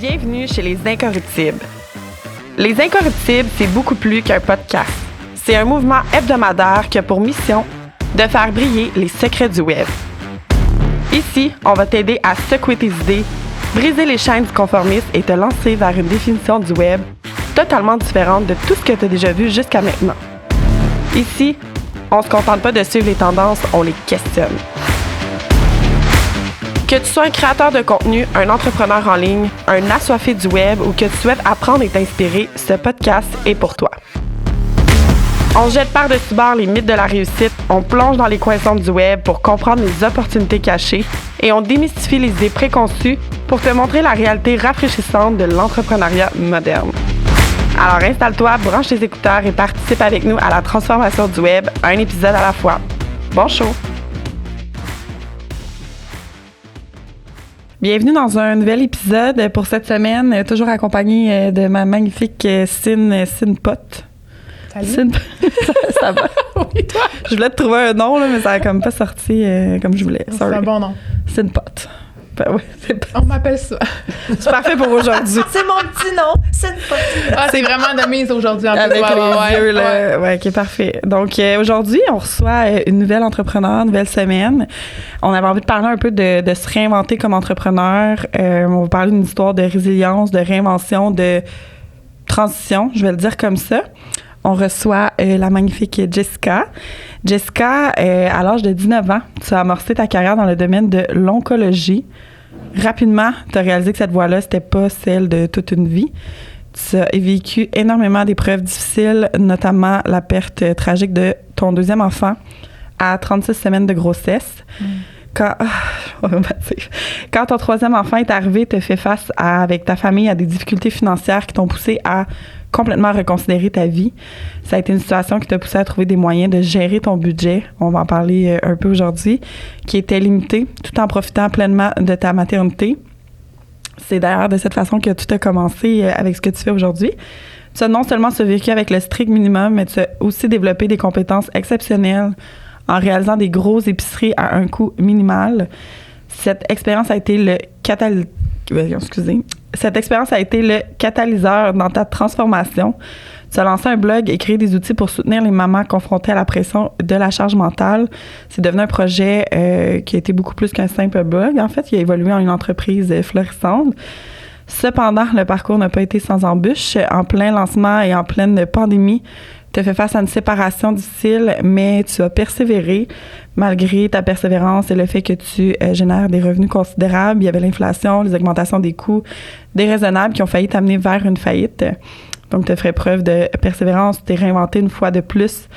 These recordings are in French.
Bienvenue chez Les Incorruptibles. Les Incorruptibles, c'est beaucoup plus qu'un podcast. C'est un mouvement hebdomadaire qui a pour mission de faire briller les secrets du web. Ici, on va t'aider à secouer tes idées, briser les chaînes du conformisme et te lancer vers une définition du web totalement différente de tout ce que tu as déjà vu jusqu'à maintenant. Ici, on se contente pas de suivre les tendances, on les questionne. Que tu sois un créateur de contenu, un entrepreneur en ligne, un assoiffé du web ou que tu souhaites apprendre et t'inspirer, ce podcast est pour toi. On jette par-dessus bord les mythes de la réussite, on plonge dans les coins sombres du web pour comprendre les opportunités cachées et on démystifie les idées préconçues pour te montrer la réalité rafraîchissante de l'entrepreneuriat moderne. Alors installe-toi, branche tes écouteurs et participe avec nous à la transformation du web, un épisode à la fois. Bon show! Bienvenue dans un nouvel épisode pour cette semaine, toujours accompagnée de ma magnifique Sin Pot. Salut. Ça va? Oui, toi? Je voulais te trouver un nom, là, mais ça n'a comme pas sorti comme je voulais. C'est un bon nom. Sin Pot. Ben oui, On m'appelle ça. C'est parfait pour aujourd'hui. C'est mon petit nom, Sin Pot. Ah, c'est vraiment de mise aujourd'hui en plus. Avec les yeux, là. Ouais, qui est parfait. Donc, aujourd'hui, on reçoit une nouvelle entrepreneur, nouvelle semaine. On avait envie de parler un peu de se réinventer comme entrepreneur. On va parler d'une histoire de résilience, de réinvention, de transition, je vais le dire comme ça. On reçoit la magnifique Jessica. Jessica, à l'âge de 19 ans, tu as amorcé ta carrière dans le domaine de l'oncologie. Rapidement, tu as réalisé que cette voie-là, c'était pas celle de toute une vie. Tu as vécu énormément d'épreuves difficiles, notamment la perte tragique de ton deuxième enfant à 36 semaines de grossesse. Quand ton troisième enfant est arrivé, tu as fait face avec ta famille à des difficultés financières qui t'ont poussé à complètement reconsidérer ta vie. Ça a été une situation qui t'a poussé à trouver des moyens de gérer ton budget, on va en parler un peu aujourd'hui, qui était limité, tout en profitant pleinement de ta maternité. C'est d'ailleurs de cette façon que tout a commencé avec ce que tu fais aujourd'hui. Tu as non seulement survécu avec le strict minimum, mais tu as aussi développé des compétences exceptionnelles en réalisant des grosses épiceries à un coût minimal. Cette expérience a été le catalyseur dans ta transformation. Tu as lancé un blog et créé des outils pour soutenir les mamans confrontées à la pression de la charge mentale. C'est devenu un projet qui a été beaucoup plus qu'un simple blog. En fait, il a évolué en une entreprise florissante. Cependant, le parcours n'a pas été sans embûches. En plein lancement et en pleine pandémie, tu as fait face à une séparation difficile, mais tu as persévéré malgré ta persévérance et le fait que tu génères des revenus considérables. Il y avait l'inflation, les augmentations des coûts déraisonnables qui ont failli t'amener vers une faillite. Donc, tu as fait preuve de persévérance, tu t'es réinventé une fois de plus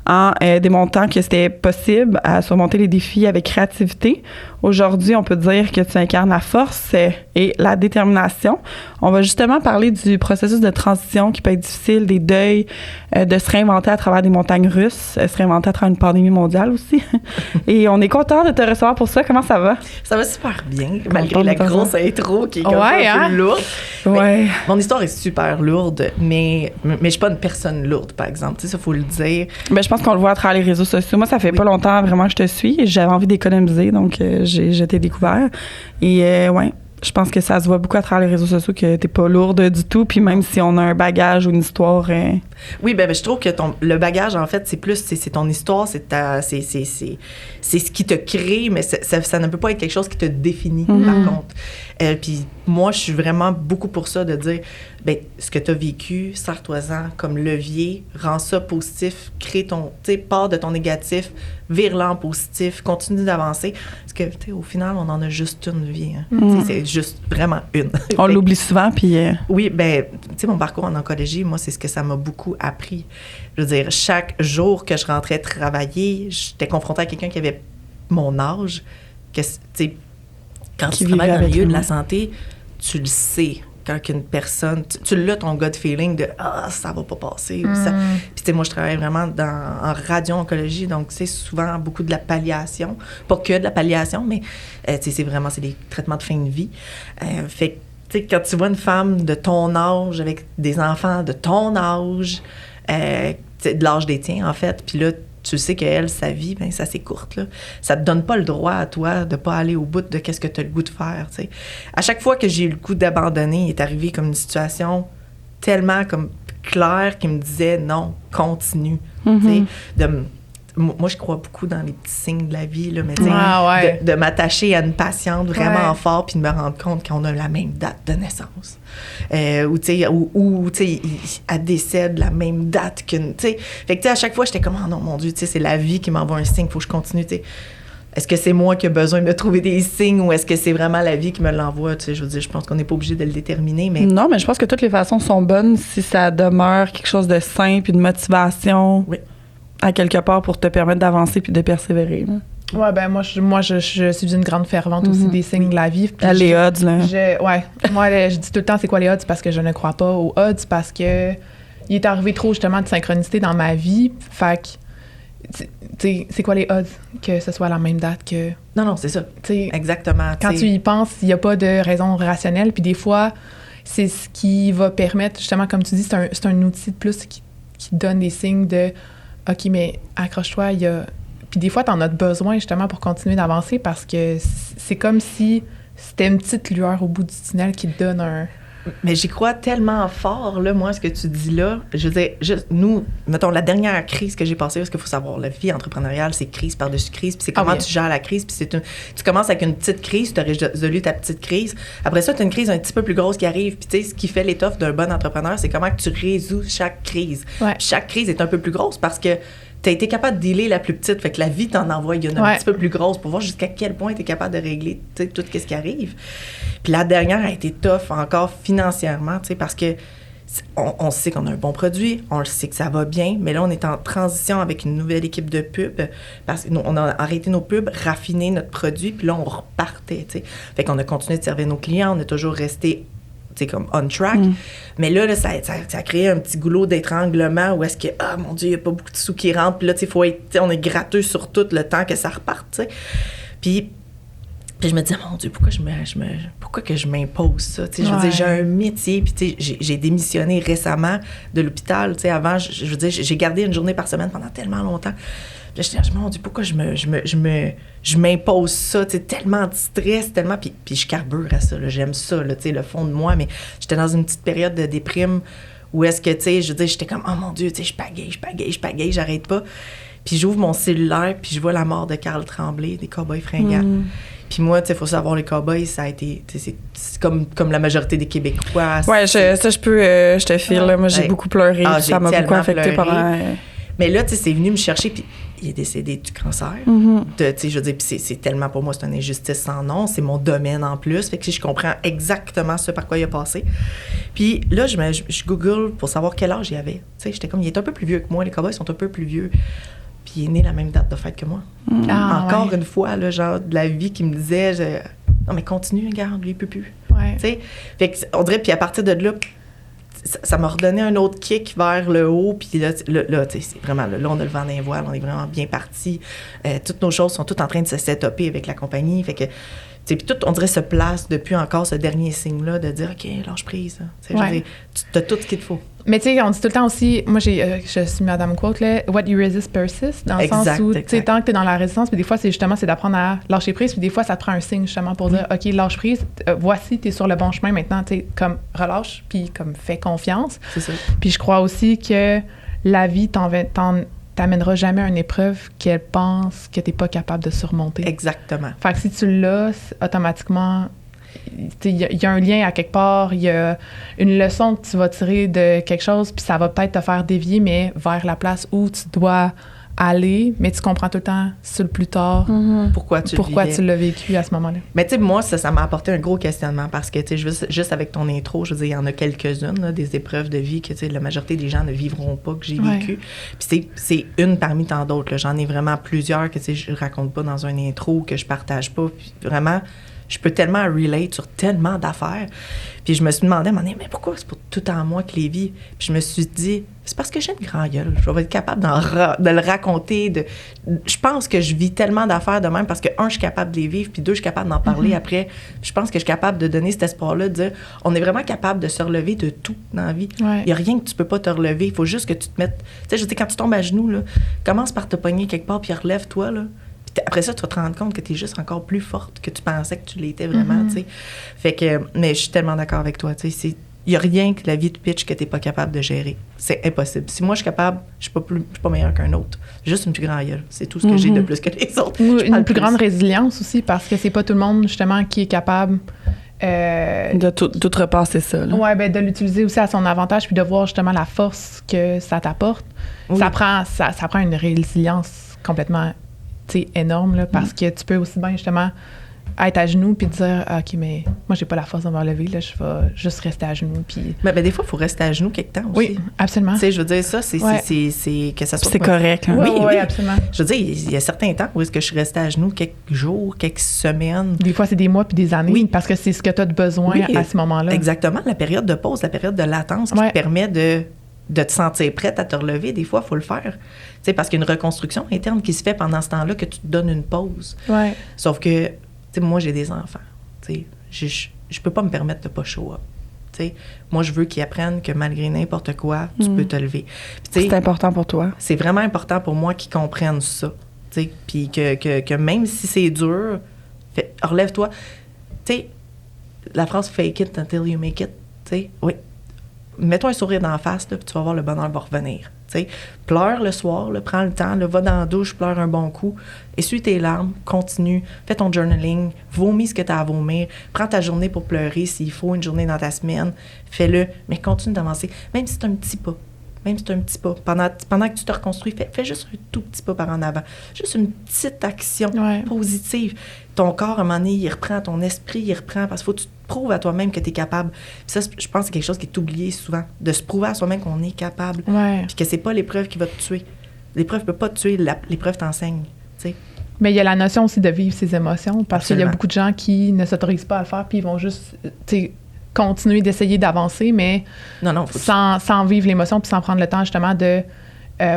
en démontrant que c'était possible à surmonter les défis avec créativité. Aujourd'hui, on peut dire que tu incarnes la force et la détermination. On va justement parler du processus de transition qui peut être difficile, des deuils, de se réinventer à travers des montagnes russes, se réinventer à travers une pandémie mondiale aussi. Et on est content de te recevoir pour ça. Comment ça va? Ça va super bien, malgré la grosse intro qui est comme un peu lourde. Ouais. Mon histoire est super lourde, mais je suis pas une personne lourde, par exemple. Tu sais, ça, faut le dire. Ben, je pense qu'on le voit à travers les réseaux sociaux. Moi, ça fait pas longtemps vraiment que je te suis. J'avais envie d'économiser, donc je t'ai découvert. Et ouais, je pense que ça se voit beaucoup à travers les réseaux sociaux que t'es pas lourde du tout. Puis même si on a un bagage ou une histoire... Oui, ben je trouve que le bagage, en fait, c'est ton histoire, c'est ce qui te crée, mais ça ne peut pas être quelque chose qui te définit, par contre. Puis moi, je suis vraiment beaucoup pour ça, de dire, ben ce que tu as vécu, sers-toi-en comme levier, rends ça positif, crée ton, tu sais, pars de ton négatif, vire-le en positif, continue d'avancer. Parce que, tu sais, au final, on en a juste une vie. Hein. C'est juste vraiment une. On l'oublie souvent, puis... Oui, ben, tu sais, mon parcours en oncologie, moi, c'est ce que ça m'a beaucoup appris. Je veux dire, chaque jour que je rentrais travailler, j'étais confrontée à quelqu'un qui avait mon âge, que, tu sais, quand tu travailles dans le milieu de la santé, tu le sais. Quand une personne, tu l'as ton gut feeling de « Ah, ça va pas passer ». Puis tu sais, moi, je travaille vraiment en radio-oncologie, donc c'est souvent beaucoup de la palliation. Pas que de la palliation, mais tu sais, c'est des traitements de fin de vie. Fait que, tu sais, quand tu vois une femme de ton âge, avec des enfants de ton âge, de l'âge des tiens, en fait, puis là, tu sais qu'elle, sa vie, ben ça c'est courte, là. Ça te donne pas le droit à toi de pas aller au bout de qu'est-ce que tu as le goût de faire, tu sais. À chaque fois que j'ai eu le goût d'abandonner, il est arrivé comme une situation tellement comme claire qui me disait non, continue, tu sais. Moi, je crois beaucoup dans les petits signes de la vie, là, mais tu sais, de m'attacher à une patiente vraiment fort puis de me rendre compte qu'on a la même date de naissance. Ou tu sais, elle décède la même date qu'une, tu sais. Fait que tu sais, à chaque fois, j'étais comme, oh non, mon Dieu, tu sais, c'est la vie qui m'envoie un signe, faut que je continue, tu sais. Est-ce que c'est moi qui ai besoin de trouver des signes ou est-ce que c'est vraiment la vie qui me l'envoie? Tu sais, je veux dire, je pense qu'on n'est pas obligé de le déterminer, mais... Non, mais je pense que toutes les façons sont bonnes si ça demeure quelque chose de sain puis de motivation. Oui. À quelque part pour te permettre d'avancer puis de persévérer. Là. Ouais, ben moi, je suis une grande fervente aussi des signes de la vie. Les odds, là. Moi, je dis tout le temps, c'est quoi les odds? Parce que je ne crois pas aux odds, parce que il est arrivé trop, justement, de synchronicité dans ma vie. Fait que, tu sais, c'est quoi les odds que ce soit la même date que... Non, c'est ça. Exactement. Quand tu y penses, il n'y a pas de raison rationnelle. Puis des fois, c'est ce qui va permettre, justement, comme tu dis, c'est un outil de plus qui donne des signes de... OK, mais accroche-toi, il y a... Puis des fois, t'en as besoin, justement, pour continuer d'avancer parce que c'est comme si c'était une petite lueur au bout du tunnel qui te donne un... Mais j'y crois tellement fort, là, moi, ce que tu dis là. Je veux dire, nous, mettons, la dernière crise que j'ai passée, parce qu'il faut savoir, la vie entrepreneuriale, c'est crise par-dessus crise, puis c'est comment tu gères la crise, puis tu commences avec une petite crise, tu as résolu ta petite crise. Après ça, tu as une crise un petit peu plus grosse qui arrive, puis tu sais, ce qui fait l'étoffe d'un bon entrepreneur, c'est comment tu résous chaque crise. Ouais. Puis chaque crise est un peu plus grosse parce que tu as été capable de dealer la plus petite, fait que la vie t'en envoie une un petit peu plus grosse pour voir jusqu'à quel point tu es capable de régler tout ce qui arrive. Puis la dernière a été tough encore financièrement, parce que on sait qu'on a un bon produit, on le sait que ça va bien, mais là, on est en transition avec une nouvelle équipe de pub parce qu'on a arrêté nos pubs, raffiné notre produit, puis là, on repartait, tu sais. Fait qu'on a continué de servir nos clients, on a toujours resté comme on track. Mais là, ça a créé un petit goulot d'étranglement où est-ce que, mon Dieu, il n'y a pas beaucoup de sous qui rentrent. Puis là, faut être, on est gratteux sur tout le temps que ça reparte, tu sais. Puis je me disais, mon Dieu, pourquoi que je m'impose ça? Je veux dire, j'ai un métier, puis j'ai démissionné récemment de l'hôpital. Avant, je veux dire, j'ai gardé une journée par semaine pendant tellement longtemps. Puis là, je me dis, pourquoi je m'impose ça, tellement de stress, tellement... Puis je carbure à ça, là, j'aime ça, là, le fond de moi, mais j'étais dans une petite période de déprime où est-ce que, je veux dire, j'étais comme, oh mon Dieu, je pagaye, j'arrête pas. Puis j'ouvre mon cellulaire, puis je vois la mort de Carl Tremblay, des Cowboys fringants. Puis moi, il faut savoir, les Cowboys, ça a été... C'est comme la majorité des Québécois. Ouais, je te file, là. Moi, j'ai beaucoup pleuré. Ça m'a beaucoup affecté pendant... Mais là, c'est venu me chercher, puis il est décédé du cancer. Je veux dire, puis c'est tellement, pour moi, c'est une injustice sans nom. C'est mon domaine en plus. Fait que je comprends exactement ce par quoi il a passé. Puis là, je Google pour savoir quel âge il avait. J'étais comme, il est un peu plus vieux que moi. Les Cowboys sont un peu plus vieux. Puis il est né la même date de fête que moi. Encore une fois, là, genre, de la vie qui me disait, non, mais continue, regarde, lui, il peut plus. Fait que, on dirait, puis à partir de là, ça m'a redonné un autre kick vers le haut. Puis là c'est vraiment, là, on a le vent dans les voiles, on est vraiment bien parti. Toutes nos choses sont toutes en train de se setuper avec la compagnie. Fait que, puis tout, on dirait, se place depuis encore ce dernier signe-là de dire, OK, lâche prise. Je veux dire, tu as tout ce qu'il te faut. Mais tu sais, on dit tout le temps aussi, moi, je suis Madame Quote, là, what you resist persists, dans le sens où, tu sais, tant que tu es dans la résistance, puis des fois, c'est d'apprendre à lâcher prise, puis des fois, ça te prend un signe, justement, pour dire, OK, lâche prise, voici, tu es sur le bon chemin maintenant, tu sais, comme relâche, puis comme fais confiance. C'est ça. Puis je crois aussi que la vie t'amènera jamais à une épreuve qu'elle pense que t'es pas capable de surmonter. Exactement. Fait que si tu l'as, automatiquement... Il y a un lien à quelque part, il y a une leçon que tu vas tirer de quelque chose, puis ça va peut-être te faire dévier, mais vers la place où tu dois aller, mais tu comprends tout le temps sur le plus tard pourquoi tu l'as vécu à ce moment-là. Mais tu sais, moi, ça m'a apporté un gros questionnement parce que, tu sais, juste avec ton intro, je veux dire, il y en a quelques-unes, là, des épreuves de vie que, tu sais, la majorité des gens ne vivront pas, que j'ai vécu. Puis c'est une parmi tant d'autres, là. J'en ai vraiment plusieurs que, tu sais, je raconte pas dans un intro, que je partage pas. Puis vraiment... je peux tellement relate sur tellement d'affaires. Puis je me suis demandé à un moment donné, mais pourquoi c'est pour tout en moi que les vis? Puis je me suis dit, c'est parce que j'ai une grande gueule. Je vais être capable de le raconter. Je pense que je vis tellement d'affaires de même parce que, un, je suis capable de les vivre, puis deux, je suis capable d'en parler après. Je pense que je suis capable de donner cet espoir-là, de dire, on est vraiment capable de se relever de tout dans la vie. Il n'y a rien que tu peux pas te relever. Il faut juste que tu te mettes... Tu sais, je dis, quand tu tombes à genoux, là, commence par te pogner quelque part, puis relève-toi, là. Puis après ça, tu vas te rendre compte que tu es juste encore plus forte que tu pensais que tu l'étais vraiment, tu sais. Fait que... Mais je suis tellement d'accord avec toi, tu sais. Il n'y a rien que la vie de pitch que tu n'es pas capable de gérer. C'est impossible. Si moi, je suis capable, je ne suis pas meilleure qu'un autre. Juste une plus grande gueule. C'est tout ce que j'ai de plus que les autres. Ou une plus grande résilience aussi, parce que c'est pas tout le monde, justement, qui est capable... de tout repasser ça. Oui, ben de l'utiliser aussi à son avantage, puis de voir justement la force que ça t'apporte. Oui. Ça prend une résilience complètement énorme, là, parce que tu peux aussi bien justement être à genoux puis te dire OK, mais moi j'ai pas la force de me relever, là, je vais juste rester à genoux. Puis ben, des fois il faut rester à genoux quelque temps aussi. Oui, absolument. Tu sais, je veux dire ça, c'est que ça soit c'est correct. Hein? Oui, absolument. Je veux dire, il y a certains temps où est-ce que je suis restée à genoux quelques jours, quelques semaines. Des fois c'est des mois puis des années, parce que c'est ce que tu as de besoin à ce moment-là. Exactement, la période de pause, la période de latence qui te permet de te sentir prête à te relever, des fois, il faut le faire. Tu sais, parce qu'il y a une reconstruction interne qui se fait pendant ce temps-là que tu te donnes une pause. Ouais. Sauf que, tu sais, moi, j'ai des enfants. Tu sais, je peux pas me permettre de pas show up. Tu sais, moi, je veux qu'ils apprennent que malgré n'importe quoi, tu peux te lever. Puis, c'est important pour toi. C'est vraiment important pour moi qu'ils comprennent ça. Tu sais, puis que même si c'est dur, relève-toi. Tu sais, la phrase « fake it until you make it », tu sais, oui. Mets-toi un sourire d'en face, là, puis tu vas voir le bonheur va revenir. T'sais. Pleure le soir, là, prends le temps, là, va dans la douche, pleure un bon coup, essuie tes larmes, continue, fais ton journaling, vomis ce que tu as à vomir, prends ta journée pour pleurer s'il faut, une journée dans ta semaine, fais-le, mais continue d'avancer, même si c'est un petit pas. Même si c'est un petit pas. Pendant que tu te reconstruis, fais juste un tout petit pas par en avant. Juste une petite action positive. Ton corps, à un moment donné, il reprend, ton esprit, il reprend, parce qu'il faut que tu te prouves à toi-même que tu es capable. Puis ça, je pense que c'est quelque chose qui est oublié souvent, de se prouver à soi-même qu'on est capable. Puis que c'est pas l'épreuve qui va te tuer. L'épreuve ne peut pas te tuer, l'épreuve t'enseigne. T'sais. Mais il y a la notion aussi de vivre ses émotions, parce qu'il y a beaucoup de gens qui ne s'autorisent pas à le faire, puis ils vont juste... continuer d'essayer d'avancer, mais sans vivre l'émotion puis sans prendre le temps justement de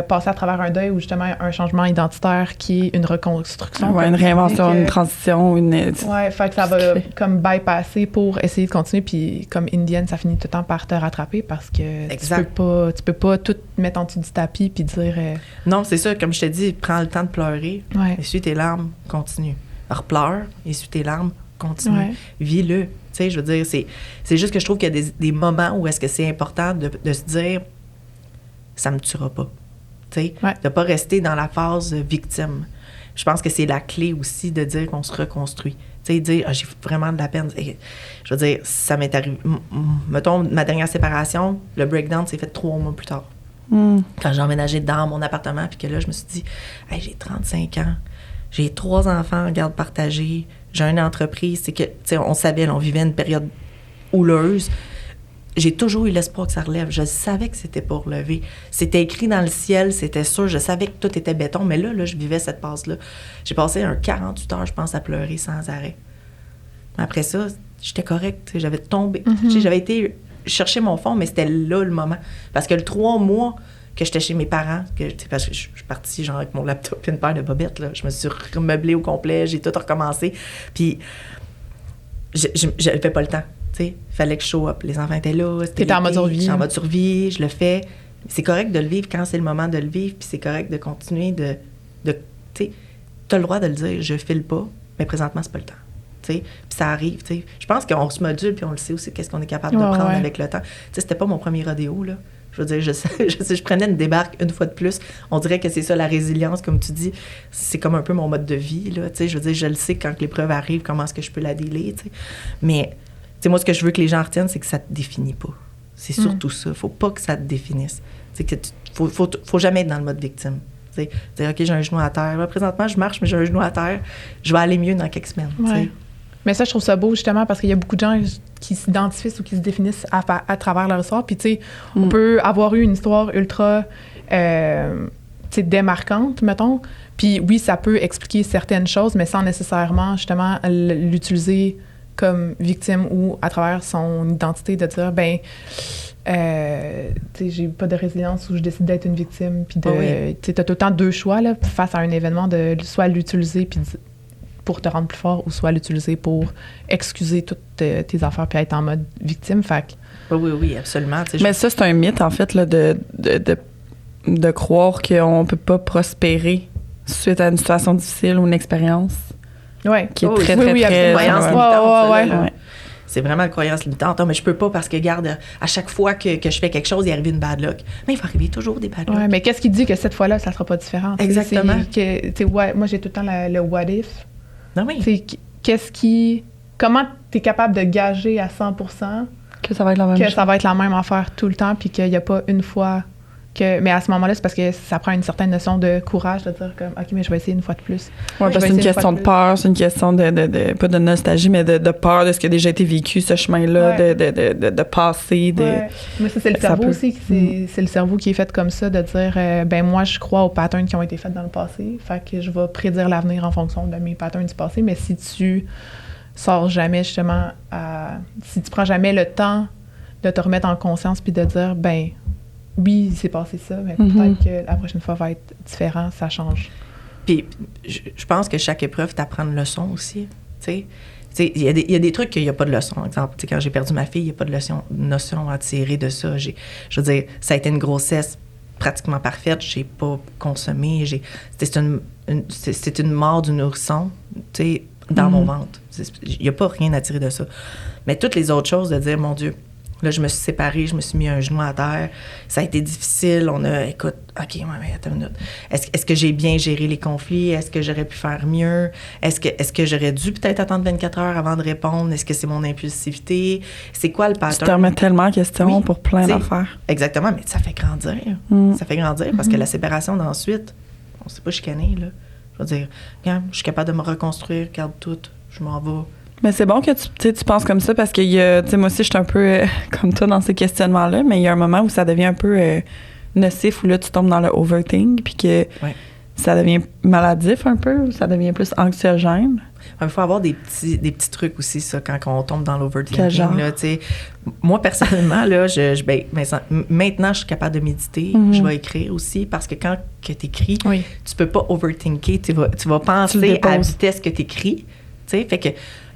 passer à travers un deuil ou justement un changement identitaire qui est une reconstruction. Une réinvention, une transition. Fait que ça va comme bypasser pour essayer de continuer, puis comme Indienne, ça finit tout le temps par te rattraper parce que tu peux pas tout mettre en dessous du tapis puis dire... Non, c'est ça, comme je te dis, prends le temps de pleurer, essuie tes larmes, continue. Alors pleure, essuie tes larmes, continue, vis-le. Tu sais, je veux dire, c'est juste que je trouve qu'il y a des moments où est-ce que c'est important de se dire « ça me tuera pas ». Tu sais, de pas rester dans la phase victime. Je pense que c'est la clé aussi de dire qu'on se reconstruit. Tu sais, dire « j'ai vraiment de la peine ». Je veux dire, ça m'est arrivé... Mettons, ma dernière séparation, le breakdown s'est fait 3 mois plus tard. Quand j'ai emménagé dans mon appartement, puis que là, je me suis dit « hey, j'ai 35 ans, j'ai 3 enfants en garde partagée, j'ai une entreprise, c'est que, tu sais, on savait, là, on vivait une période houleuse. J'ai toujours eu l'espoir que ça relève. Je savais que c'était pas relevé. C'était écrit dans le ciel, c'était sûr. Je savais que tout était béton, mais là, je vivais cette passe-là. J'ai passé 48 heures, je pense, à pleurer sans arrêt. Après ça, j'étais correcte. J'avais tombé. J'avais été chercher mon fond, mais c'était là le moment. Parce que le 3 mois que j'étais chez mes parents, parce que je suis partie genre avec mon laptop et une paire de bobettes, là. Je me suis remeublée au complet, j'ai tout recommencé. Puis, j'avais pas le temps. Il fallait que je show up. Les enfants étaient là. T'étais en mode survie. J'étais en mode survie, je le fais. C'est correct de le vivre quand c'est le moment de le vivre, puis c'est correct de continuer de tu sais, t'as le droit de le dire, je file pas, mais présentement, c'est pas le temps. Puis ça arrive. T'sais. Je pense qu'on se module, puis on le sait aussi, qu'est-ce qu'on est capable de prendre avec le temps. T'sais, c'était pas mon premier rodéo, là. Je veux dire, je prenais une débarque une fois de plus. On dirait que c'est ça, la résilience, comme tu dis. C'est comme un peu mon mode de vie, là. Tu sais, je veux dire, je le sais quand l'épreuve arrive, comment est-ce que je peux la dealer, tu sais. Mais, tu sais, moi, ce que je veux que les gens retiennent, c'est que ça te définit pas. C'est surtout ça. Faut pas que ça te définisse. Tu sais, faut jamais être dans le mode victime. Tu sais, dire, OK, j'ai un genou à terre. Là, présentement, je marche, mais j'ai un genou à terre. Je vais aller mieux dans quelques semaines, tu sais. Mais ça, je trouve ça beau, justement, parce qu'il y a beaucoup de gens qui s'identifient ou qui se définissent à travers leur histoire. Puis, tu sais, on peut avoir eu une histoire ultra, tu démarquante, mettons. Puis oui, ça peut expliquer certaines choses, mais sans nécessairement, justement, l'utiliser comme victime ou à travers son identité, de dire, ben, j'ai pas de résilience ou je décide d'être une victime. Puis t'as tout le temps deux choix là, face à un événement, de soit l'utiliser puis pour te rendre plus fort ou soit l'utiliser pour excuser toutes tes affaires puis être en mode victime. Fait que, oui, absolument. Mais ça, c'est un mythe, en fait, là, de croire qu'on peut pas prospérer suite à une situation difficile ou une expérience. Ouais. Qui est très, très croyance limitante. Ouais. C'est vraiment une croyance limitante. Oh, mais je peux pas parce que, regarde, à chaque fois que je fais quelque chose, il arrive une bad luck. Mais il va arriver toujours des bad luck. Ouais, mais qu'est-ce qui dit que cette fois-là, ça sera pas différent? Exactement. Moi, j'ai tout le temps le what if. Non, oui. Comment tu es capable de gager à 100% que ça va être la même chose. Ça va être la même affaire tout le temps, puis qu'il n'y a pas une fois mais à ce moment-là, c'est parce que ça prend une certaine notion de courage de dire comme OK, mais je vais essayer une fois de plus. Oui, parce que c'est une question de peur, c'est une question de pas de nostalgie, mais de peur de ce qui a déjà été vécu, ce chemin-là, de passer. Ouais. Mais ça, c'est le cerveau aussi. C'est le cerveau qui est fait comme ça, de dire ben moi, je crois aux patterns qui ont été faits dans le passé, fait que je vais prédire l'avenir en fonction de mes patterns du passé. Mais si tu sors jamais justement si tu prends jamais le temps de te remettre en conscience puis de dire ben oui, il s'est passé ça, mais peut-être que la prochaine fois va être différent, ça change. Puis, je pense que chaque épreuve t'apprend une leçon aussi, tu sais. Il y a des trucs qu'il n'y a pas de leçon. Par exemple, quand j'ai perdu ma fille, il n'y a pas de notion à tirer de ça. Je veux dire, ça a été une grossesse pratiquement parfaite. J'ai pas consommé. C'est une mort du nourrisson, tu sais, dans mon ventre. Il n'y a pas rien à tirer de ça. Mais toutes les autres choses, de dire, mon Dieu, là, je me suis séparée, je me suis mis un genou à terre. Ça a été difficile. Écoute, OK, mais attends une minute. Est-ce que j'ai bien géré les conflits? Est-ce que j'aurais pu faire mieux? Est-ce que j'aurais dû peut-être attendre 24 heures avant de répondre? Est-ce que c'est mon impulsivité? C'est quoi le pattern? Tu te remets tellement en question pour plein d'affaires. Exactement, mais ça fait grandir. Ça fait grandir parce que la séparation d'ensuite, on ne s'est pas chicané, là. Je veux dire, regarde, je suis capable de me reconstruire, garde tout, je m'en vais. Mais c'est bon que tu penses comme ça parce que moi aussi, je suis un peu comme toi dans ces questionnements-là, mais il y a un moment où ça devient un peu nocif, où là, tu tombes dans le overthink, puis que ça devient maladif un peu, ou ça devient plus anxiogène. Il faut avoir des petits trucs aussi, ça, quand on tombe dans l'overthinking. Là, moi, personnellement, là, maintenant, je suis capable de méditer. Je vais écrire aussi, parce que quand tu écris, tu peux pas overthinker. Tu vas penser à la vitesse que tu écris. Fait que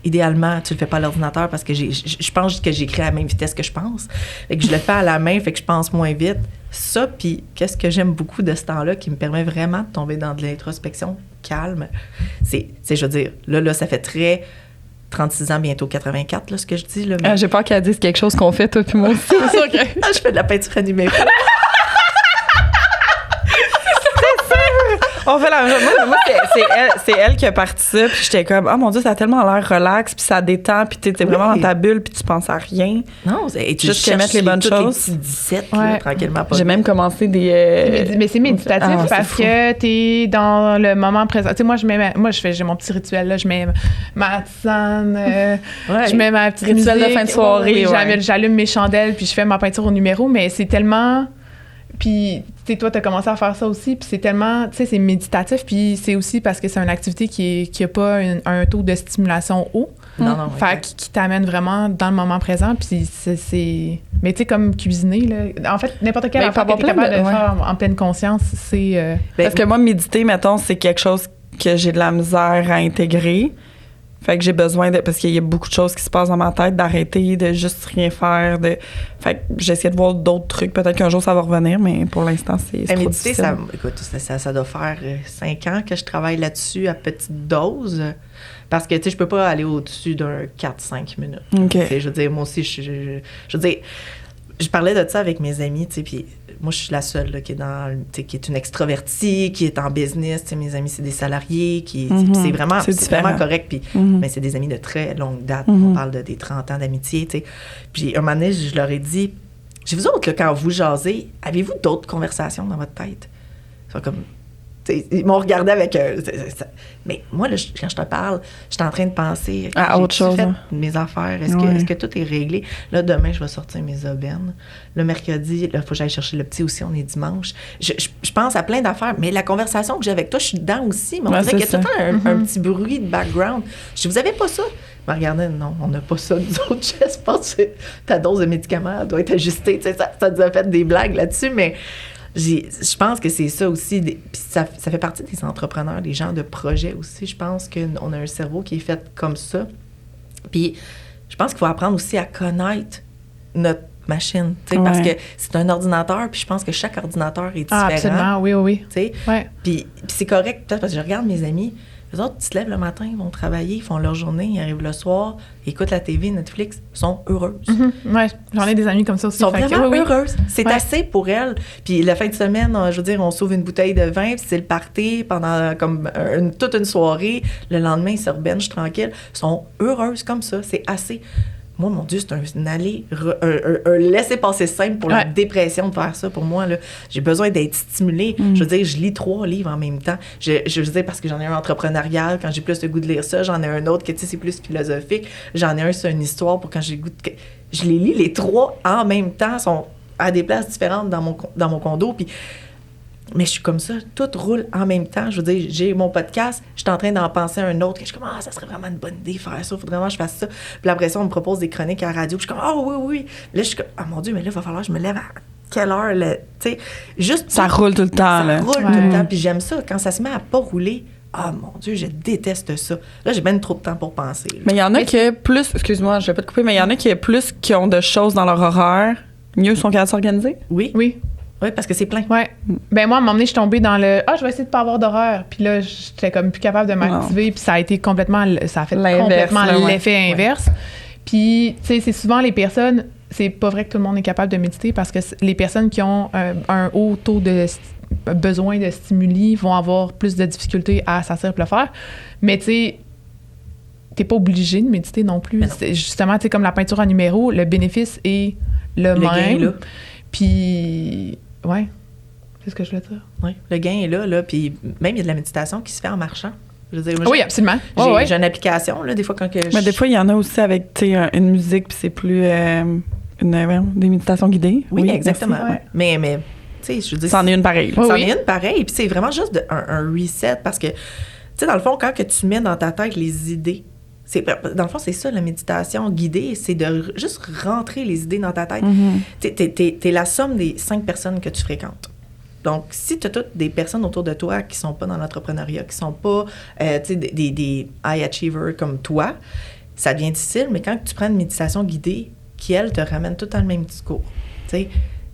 idéalement, tu le fais pas à l'ordinateur parce que je pense que j'écris à la même vitesse que je pense. Fait que je le fais à la main, fait que je pense moins vite. Ça, puis qu'est-ce que j'aime beaucoup de ce temps-là qui me permet vraiment de tomber dans de l'introspection calme, c'est je veux dire, là, ça fait très 36 ans, bientôt 84, là, ce que je dis. Là, mais... j'ai peur qu'elle dise quelque chose qu'on fait, toi puis moi aussi. C'est sûr que... je fais de la peinture animée. On fait la même chose. Moi, c'est elle qui a parti ça, puis j'étais comme, oh mon Dieu, ça a tellement l'air relax, puis ça détend, puis t'es vraiment dans ta bulle, puis tu penses à rien. Non, et tu juste mettre les bonnes choses. Les 17, là, tranquillement. J'ai même commencé des... Mais c'est méditatif parce que t'es dans le moment présent. Tu sais, moi, j'ai mon petit rituel, là, je mets ma tisane, je mets ma petite rituel musique, de fin de soirée. J'allume mes chandelles, puis je fais ma peinture au numéro, mais c'est tellement... Puis, tu sais, toi, t'as commencé à faire ça aussi, puis c'est tellement, tu sais, c'est méditatif, puis c'est aussi parce que c'est une activité qui a pas un taux de stimulation haut. Non. Fait qui t'amène vraiment dans le moment présent, puis c'est... Mais tu sais, comme cuisiner, là, en fait, n'importe quelle affaire que t'es capable de faire en pleine conscience, c'est... Parce que moi, méditer, mettons, c'est quelque chose que j'ai de la misère à intégrer. Fait que j'ai besoin de... Parce qu'il y a beaucoup de choses qui se passent dans ma tête, d'arrêter, de juste rien faire. Fait que j'essaie de voir d'autres trucs. Peut-être qu'un jour, ça va revenir, mais pour l'instant, c'est trop méditer, difficile. Écoute, ça doit faire 5 ans que je travaille là-dessus à petite dose. Parce que, tu sais, je peux pas aller au-dessus d'un 4-5 minutes. OK. Je veux dire, moi aussi, je veux dire... Je parlais de ça avec mes amis, tu sais, puis moi, je suis la seule là, qui est une extravertie, qui est en business. Tu sais, mes amis, c'est des salariés, c'est vraiment correct. Puis, mais c'est des amis de très longue date. On parle des 30 ans d'amitié, tu sais. Puis, un moment donné, je leur ai dit, vous autres, là, quand vous jasez, avez-vous d'autres conversations dans votre tête? C'est comme, Ils m'ont regardé avec... mais moi, là, quand je te parle, je suis en train de penser... À autre chose. Fait hein. mes affaires? Est-ce que tout est réglé? Là, demain, je vais sortir mes aubaines. Le mercredi, là, il faut que j'aille chercher le petit aussi. On est dimanche. Je pense à plein d'affaires. Mais la conversation que j'ai avec toi, je suis dedans aussi. Mais on dirait qu'il y a tout le temps un petit bruit de background. Je dis, vous avez pas ça? Mais regardez, non, on n'a pas ça, nous autres. Je pense que ta dose de médicaments doit être ajustée. Tu sais, ça nous a fait des blagues là-dessus, mais je pense que c'est ça aussi. Puis ça fait partie des entrepreneurs, des gens de projet aussi. Je pense qu'on a un cerveau qui est fait comme ça. Puis je pense qu'il faut apprendre aussi à connaître notre machine, tu sais, parce que c'est un ordinateur, puis je pense que chaque ordinateur est différent. Ah, absolument, oui. Tu sais, puis c'est correct, peut-être parce que je regarde mes amis. Les autres, ils se lèvent le matin, ils vont travailler, ils font leur journée, ils arrivent le soir, ils écoutent la TV, Netflix, ils sont heureuses. Oui, j'en ai des amis comme ça aussi. Ils sont vraiment heureuses. C'est assez pour elles. Puis la fin de semaine, je veux dire, on s'ouvre une bouteille de vin, puis c'est le party pendant comme toute une soirée. Le lendemain, ils se rebenchent tranquilles. Ils sont heureuses comme ça. C'est assez. Moi, mon Dieu, c'est un laisser-passer simple pour la dépression de faire ça. Pour moi, là, j'ai besoin d'être stimulée. Je veux dire, je lis 3 livres en même temps. Je veux dire, parce que j'en ai un entrepreneurial, quand j'ai plus le goût de lire ça. J'en ai un autre que, tu sais, c'est plus philosophique. J'en ai un sur une histoire pour quand j'ai le goût de... Je les lis les 3 en même temps, sont à des places différentes dans mon condo. Puis... Mais je suis comme ça, tout roule en même temps. Je veux dire, j'ai mon podcast, je suis en train d'en penser à un autre. Je suis comme, ça serait vraiment une bonne idée de faire ça, il faudrait vraiment que je fasse ça. Puis après ça, on me propose des chroniques à la radio. Puis je suis comme, oui. Là, je suis comme, mon Dieu, mais là, il va falloir que je me lève à quelle heure, tu sais. Juste. Ça roule tout le temps, là. Ça roule tout le temps. Puis j'aime ça. Quand ça se met à pas rouler, mon Dieu, je déteste ça. Là, j'ai même trop de temps pour penser. Là. Mais il y en a qui plus, excuse-moi, je vais pas te couper, mais il y en a qui ont de choses dans leur horaire. Mieux sont capables de s'organiser? Oui. Oui, parce que c'est plein. Oui. Ben moi, à un moment donné, je suis tombée dans le je vais essayer de pas avoir d'horaire. Puis là, j'étais comme plus capable de m'activer. Puis ça a été complètement l'effet inverse. Puis, tu sais, c'est souvent les personnes, c'est pas vrai que tout le monde est capable de méditer parce que les personnes qui ont un haut taux de besoin de stimuli vont avoir plus de difficultés à s'asseoir et le faire. Mais tu sais, t'es pas obligé de méditer non plus. Justement, tu sais, comme la peinture en numéro, le bénéfice est le même. Gain est là. Puis, c'est ce que je voulais dire. Oui, le gain est là. Puis même, il y a de la méditation qui se fait en marchant. Je veux dire, oui, absolument. J'ai une application, là, des fois, quand que Mais des fois, il y en a aussi avec, tu sais, une musique, puis c'est plus des méditations guidées. Oui, exactement. Mais tu sais, je veux dire... C'en est une pareille. C'en est une pareille. Puis c'est vraiment juste un reset parce que, tu sais, dans le fond, quand que tu mets dans ta tête les idées, dans le fond, c'est ça, la méditation guidée, c'est de juste rentrer les idées dans ta tête. T'es la somme des 5 personnes que tu fréquentes. Donc, si tu as toutes des personnes autour de toi qui sont pas dans l'entrepreneuriat, qui sont pas des high achievers comme toi, ça devient difficile, mais quand tu prends une méditation guidée qui, elle, te ramène tout dans le même discours, tu sais,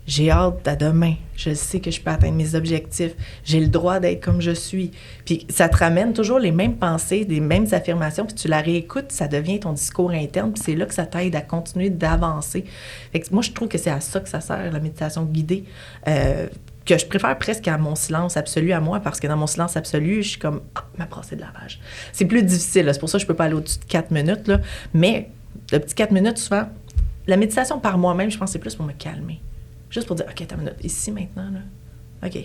j'ai hâte à demain. Je sais que je peux atteindre mes objectifs. J'ai le droit d'être comme je suis. Puis ça te ramène toujours les mêmes pensées, les mêmes affirmations, puis tu la réécoutes, ça devient ton discours interne, puis c'est là que ça t'aide à continuer d'avancer. Fait que moi, je trouve que c'est à ça que ça sert, la méditation guidée, que je préfère presque à mon silence absolu à moi, parce que dans mon silence absolu, je suis comme, ma brassée de lavage. C'est plus difficile, là. C'est pour ça que je peux pas aller au-dessus de 4 minutes, là. Mais le petit 4 minutes, souvent, la méditation par moi-même, je pense que c'est plus pour me calmer. Juste pour dire, OK, t'as une minute, ici, maintenant, là. OK.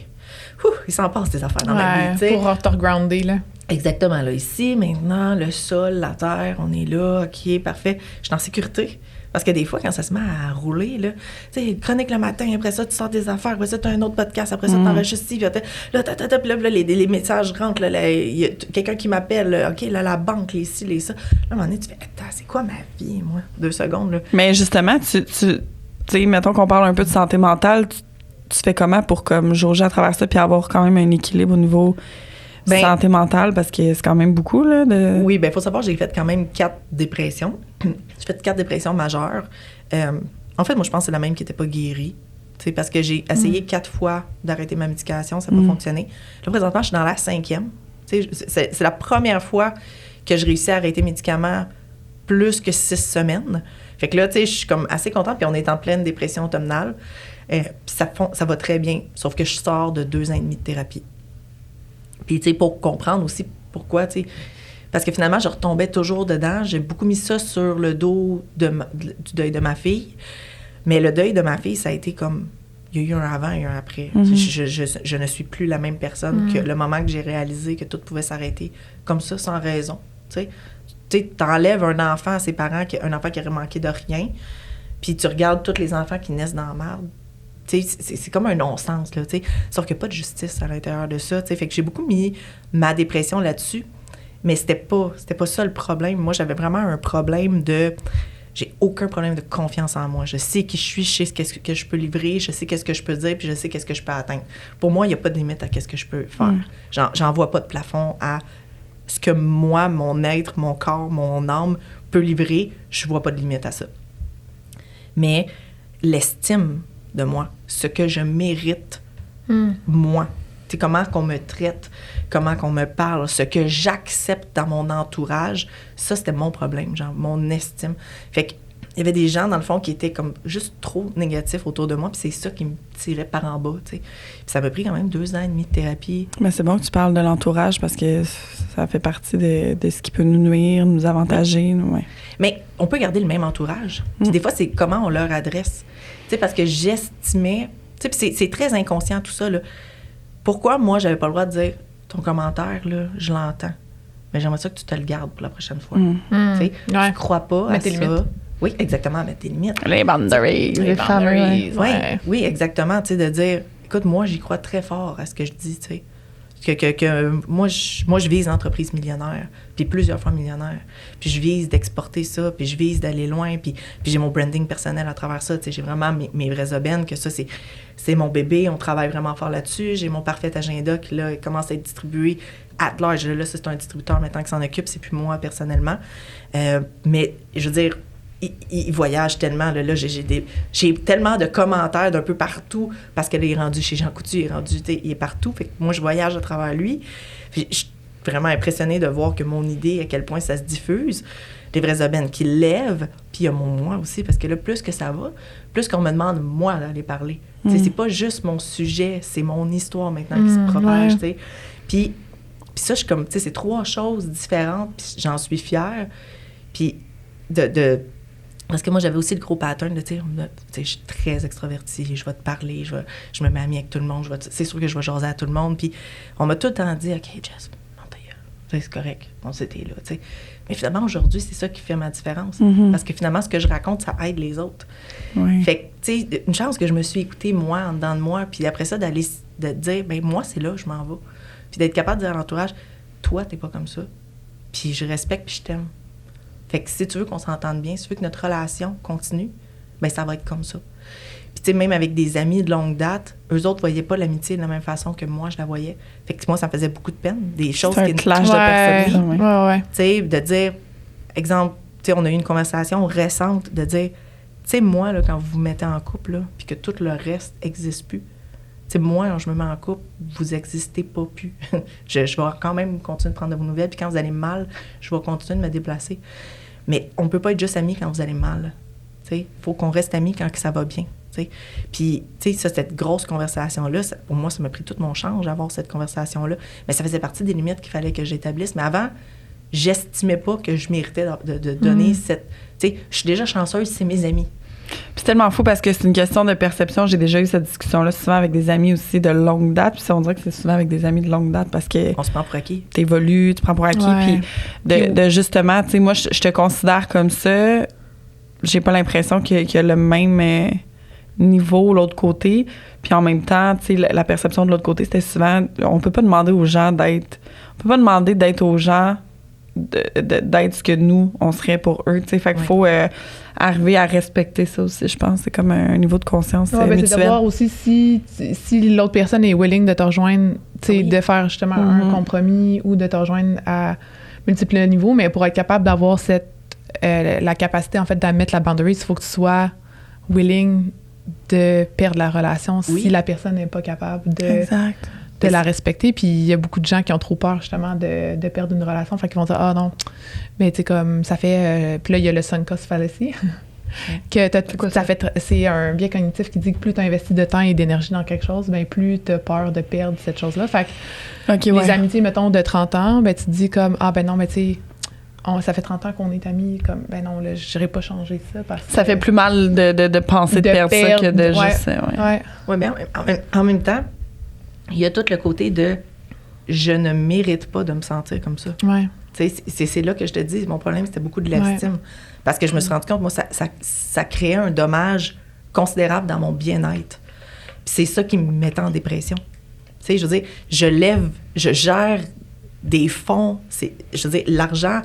Il s'en passe des affaires dans ma vie, tu sais. Pour te regrounder, là. Exactement, là. Ici, maintenant, le sol, la terre, on est là, OK, parfait. Je suis en sécurité. Parce que des fois, quand ça se met à rouler, là, tu sais, chronique le matin, après ça, tu sors des affaires, après ça, tu as un autre podcast, après ça, tu t'enregistres ici, puis là, les messages rentrent, là, il y a quelqu'un qui m'appelle, OK, là, la banque, les ci, les ça. Là, à un moment donné, tu fais, attends, c'est quoi ma vie, moi? 2 secondes, là. Mais justement, tu sais, mettons qu'on parle un peu de santé mentale, tu fais comment pour comme jauger à travers ça puis avoir quand même un équilibre au niveau santé mentale, parce que c'est quand même beaucoup, là, de... Oui, bien, il faut savoir, j'ai fait quand même 4 dépressions. J'ai fait 4 dépressions majeures. En fait, moi, je pense que c'est la même qui n'était pas guérie. Tu sais, parce que j'ai essayé 4 fois d'arrêter ma médication, ça n'a pas fonctionné. Là, présentement, je suis dans la 5e. Tu sais, c'est la première fois que je réussis à arrêter mes médicaments plus que 6 semaines. Fait que là, tu sais, je suis comme assez contente, puis on est en pleine dépression automnale. Puis ça va très bien, sauf que je sors de 2 ans et demi de thérapie. Puis, tu sais, pour comprendre aussi pourquoi, tu sais, parce que finalement, je retombais toujours dedans. J'ai beaucoup mis ça sur le dos du deuil de ma fille. Mais le deuil de ma fille, ça a été comme il y a eu un avant et un après. Mm-hmm. Je ne suis plus la même personne que le moment que j'ai réalisé que tout pouvait s'arrêter comme ça, sans raison. Tu sais, t'enlèves un enfant à ses parents, un enfant qui aurait manqué de rien, puis tu regardes tous les enfants qui naissent dans la merde. Tu sais, c'est comme un non-sens, là, tu sais. Sauf qu'il n'y a pas de justice à l'intérieur de ça, tu sais. Fait que j'ai beaucoup mis ma dépression là-dessus, mais c'était pas ça le problème. Moi, j'avais vraiment un problème de... J'ai aucun problème de confiance en moi. Je sais qui je suis, je sais ce que je peux livrer, je sais qu'est-ce que je peux dire, puis je sais qu'est-ce que je peux atteindre. Pour moi, il n'y a pas de limite à qu'est-ce que je peux faire. J'en vois pas de plafond à ce que moi, mon être, mon corps, mon âme peut livrer. Je vois pas de limite à ça. Mais l'estime de moi, ce que je mérite, moi, tu sais, comment qu'on me traite, comment qu'on me parle, ce que j'accepte dans mon entourage, ça, c'était mon problème, genre, mon estime. Fait qu'il y avait des gens, dans le fond, qui étaient comme juste trop négatifs autour de moi, puis c'est ça qui me tirait par en bas, tu sais. Puis ça m'a pris quand même 2 ans et demi de thérapie. Mais c'est bon que tu parles de l'entourage, parce que ça fait partie de ce qui peut nous nuire, nous avantager. Ouais. Mais on peut garder le même entourage. Puis des fois, c'est comment on leur adresse. Tu sais, parce que j'estimais... Tu sais, puis c'est très inconscient, tout ça, là. Pourquoi, moi, j'avais pas le droit de dire ton commentaire, là, je l'entends. Mais j'aimerais ça que tu te le gardes pour la prochaine fois. Tu sais, tu crois pas à ça. Limites. Oui, exactement, mettre tes limites. Les boundaries. Les boundaries. Oui, exactement. Tu sais, de dire, écoute, moi, j'y crois très fort à ce que je dis, tu sais. Que moi, je vise l'entreprise millionnaire, puis plusieurs fois millionnaire. Puis je vise d'exporter ça, puis je vise d'aller loin, puis j'ai mon branding personnel à travers ça. Tu sais, j'ai vraiment mes vraies aubaines, que ça, c'est mon bébé. On travaille vraiment fort là-dessus. J'ai mon parfait agenda qui, là, commence à être distribué at large. Là, c'est un distributeur maintenant qui s'en occupe, c'est plus moi, personnellement. Mais, je veux dire, il voyage tellement. Là, j'ai tellement de commentaires d'un peu partout parce qu'elle est rendue chez Jean Coutu, il est partout. Fait que moi, je voyage à travers lui. Puis, je suis vraiment impressionnée de voir que mon idée, à quel point ça se diffuse. Les vraies aubaines qui lèvent. Puis il y a mon moi aussi, parce que là, plus que ça va, plus qu'on me demande, moi, d'aller parler. C'est pas juste mon sujet, c'est mon histoire maintenant qui se propage. Ouais. Puis ça, je suis comme, tu sais, c'est 3 choses différentes, puis j'en suis fière. Puis parce que moi, j'avais aussi le gros pattern de, tu sais, je suis très extravertie, je vais te parler, je me mets amie avec tout le monde, c'est sûr que je vais jaser à tout le monde. Puis on m'a tout le temps dit, OK, Jess, non, c'est correct, on s'était là, tu sais. Mais finalement, aujourd'hui, c'est ça qui fait ma différence. Parce que finalement, ce que je raconte, ça aide les autres. Oui. Fait que, tu sais, une chance que je me suis écoutée, moi, en dedans de moi, puis après ça, de dire, ben moi, c'est là, je m'en vais. Puis d'être capable de dire à l'entourage, toi, t'es pas comme ça. Puis je respecte, puis je t'aime. Fait que si tu veux qu'on s'entende bien, si tu veux que notre relation continue, bien, ça va être comme ça. Puis, tu sais, même avec des amis de longue date, eux autres voyaient pas l'amitié de la même façon que moi, je la voyais. Fait que moi, ça me faisait beaucoup de peine. Des choses qui... clash de personnalité. Tu sais, de dire... Exemple, tu sais, on a eu une conversation récente de dire... Tu sais, moi, là, quand vous vous mettez en couple, là, puis que tout le reste n'existe plus... Tu sais, moi, quand je me mets en couple, vous n'existez pas plus. je vais quand même continuer de prendre de vos nouvelles, puis quand vous allez mal, je vais continuer de me déplacer. Mais on ne peut pas être juste amis quand vous allez mal. Il faut qu'on reste amis quand ça va bien. T'sais. Puis, tu sais, cette grosse conversation-là, pour moi, ça m'a pris tout mon change d'avoir cette conversation-là. Mais ça faisait partie des limites qu'il fallait que j'établisse. Mais avant, j'estimais pas que je méritais de donner cette... Tu sais, je suis déjà chanceuse, c'est mes amis. Puis c'est tellement fou parce que c'est une question de perception. J'ai déjà eu cette discussion-là souvent avec des amis aussi de longue date. Puis on dirait que c'est souvent avec des amis de longue date parce que... On se prend pour acquis. T'évolues, tu prends pour acquis. Ouais. Puis de justement, tu sais, moi, je te considère comme ça. J'ai pas l'impression qu'il y a le même niveau l'autre côté. Puis en même temps, tu sais, la perception de l'autre côté, c'était souvent... On peut pas demander aux gens d'être... On peut pas demander d'être aux gens... d'être ce que nous, on serait pour eux, tu sais. Fait qu'il faut arriver à respecter ça aussi, je pense. C'est comme un niveau de conscience mutuel. C'est de voir aussi si l'autre personne est willing de te rejoindre, tu sais, de faire justement un compromis ou de te rejoindre à multiples niveaux, mais pour être capable d'avoir la capacité, en fait, d'admettre la boundary, il faut que tu sois willing de perdre la relation si la personne n'est pas capable de la respecter. Puis il y a beaucoup de gens qui ont trop peur, justement, de perdre une relation. Fait qu'ils vont dire, ah non, mais tu sais, comme ça fait... puis là, il y a le sunk cost fallacy. C'est un biais cognitif qui dit que plus tu investis de temps et d'énergie dans quelque chose, ben plus tu as peur de perdre cette chose-là. Fait que les amitiés, mettons, de 30 ans, ben tu te dis comme, ah ben non, mais tu sais, ça fait 30 ans qu'on est amis, comme, ben non, là, je n'irai pas changer ça parce que... Ça fait plus mal de penser de perdre ça que de juste... Ouais, mais en même temps, il y a tout le côté de je ne mérite pas de me sentir comme ça. Ouais. C'est là que je te dis, mon problème, c'était beaucoup de l'estime. Ouais. Parce que je me suis rendu compte, moi, ça créait un dommage considérable dans mon bien-être. Puis c'est ça qui me mettait en dépression. Tu sais, je veux dire, je gère des fonds. Je veux dire, l'argent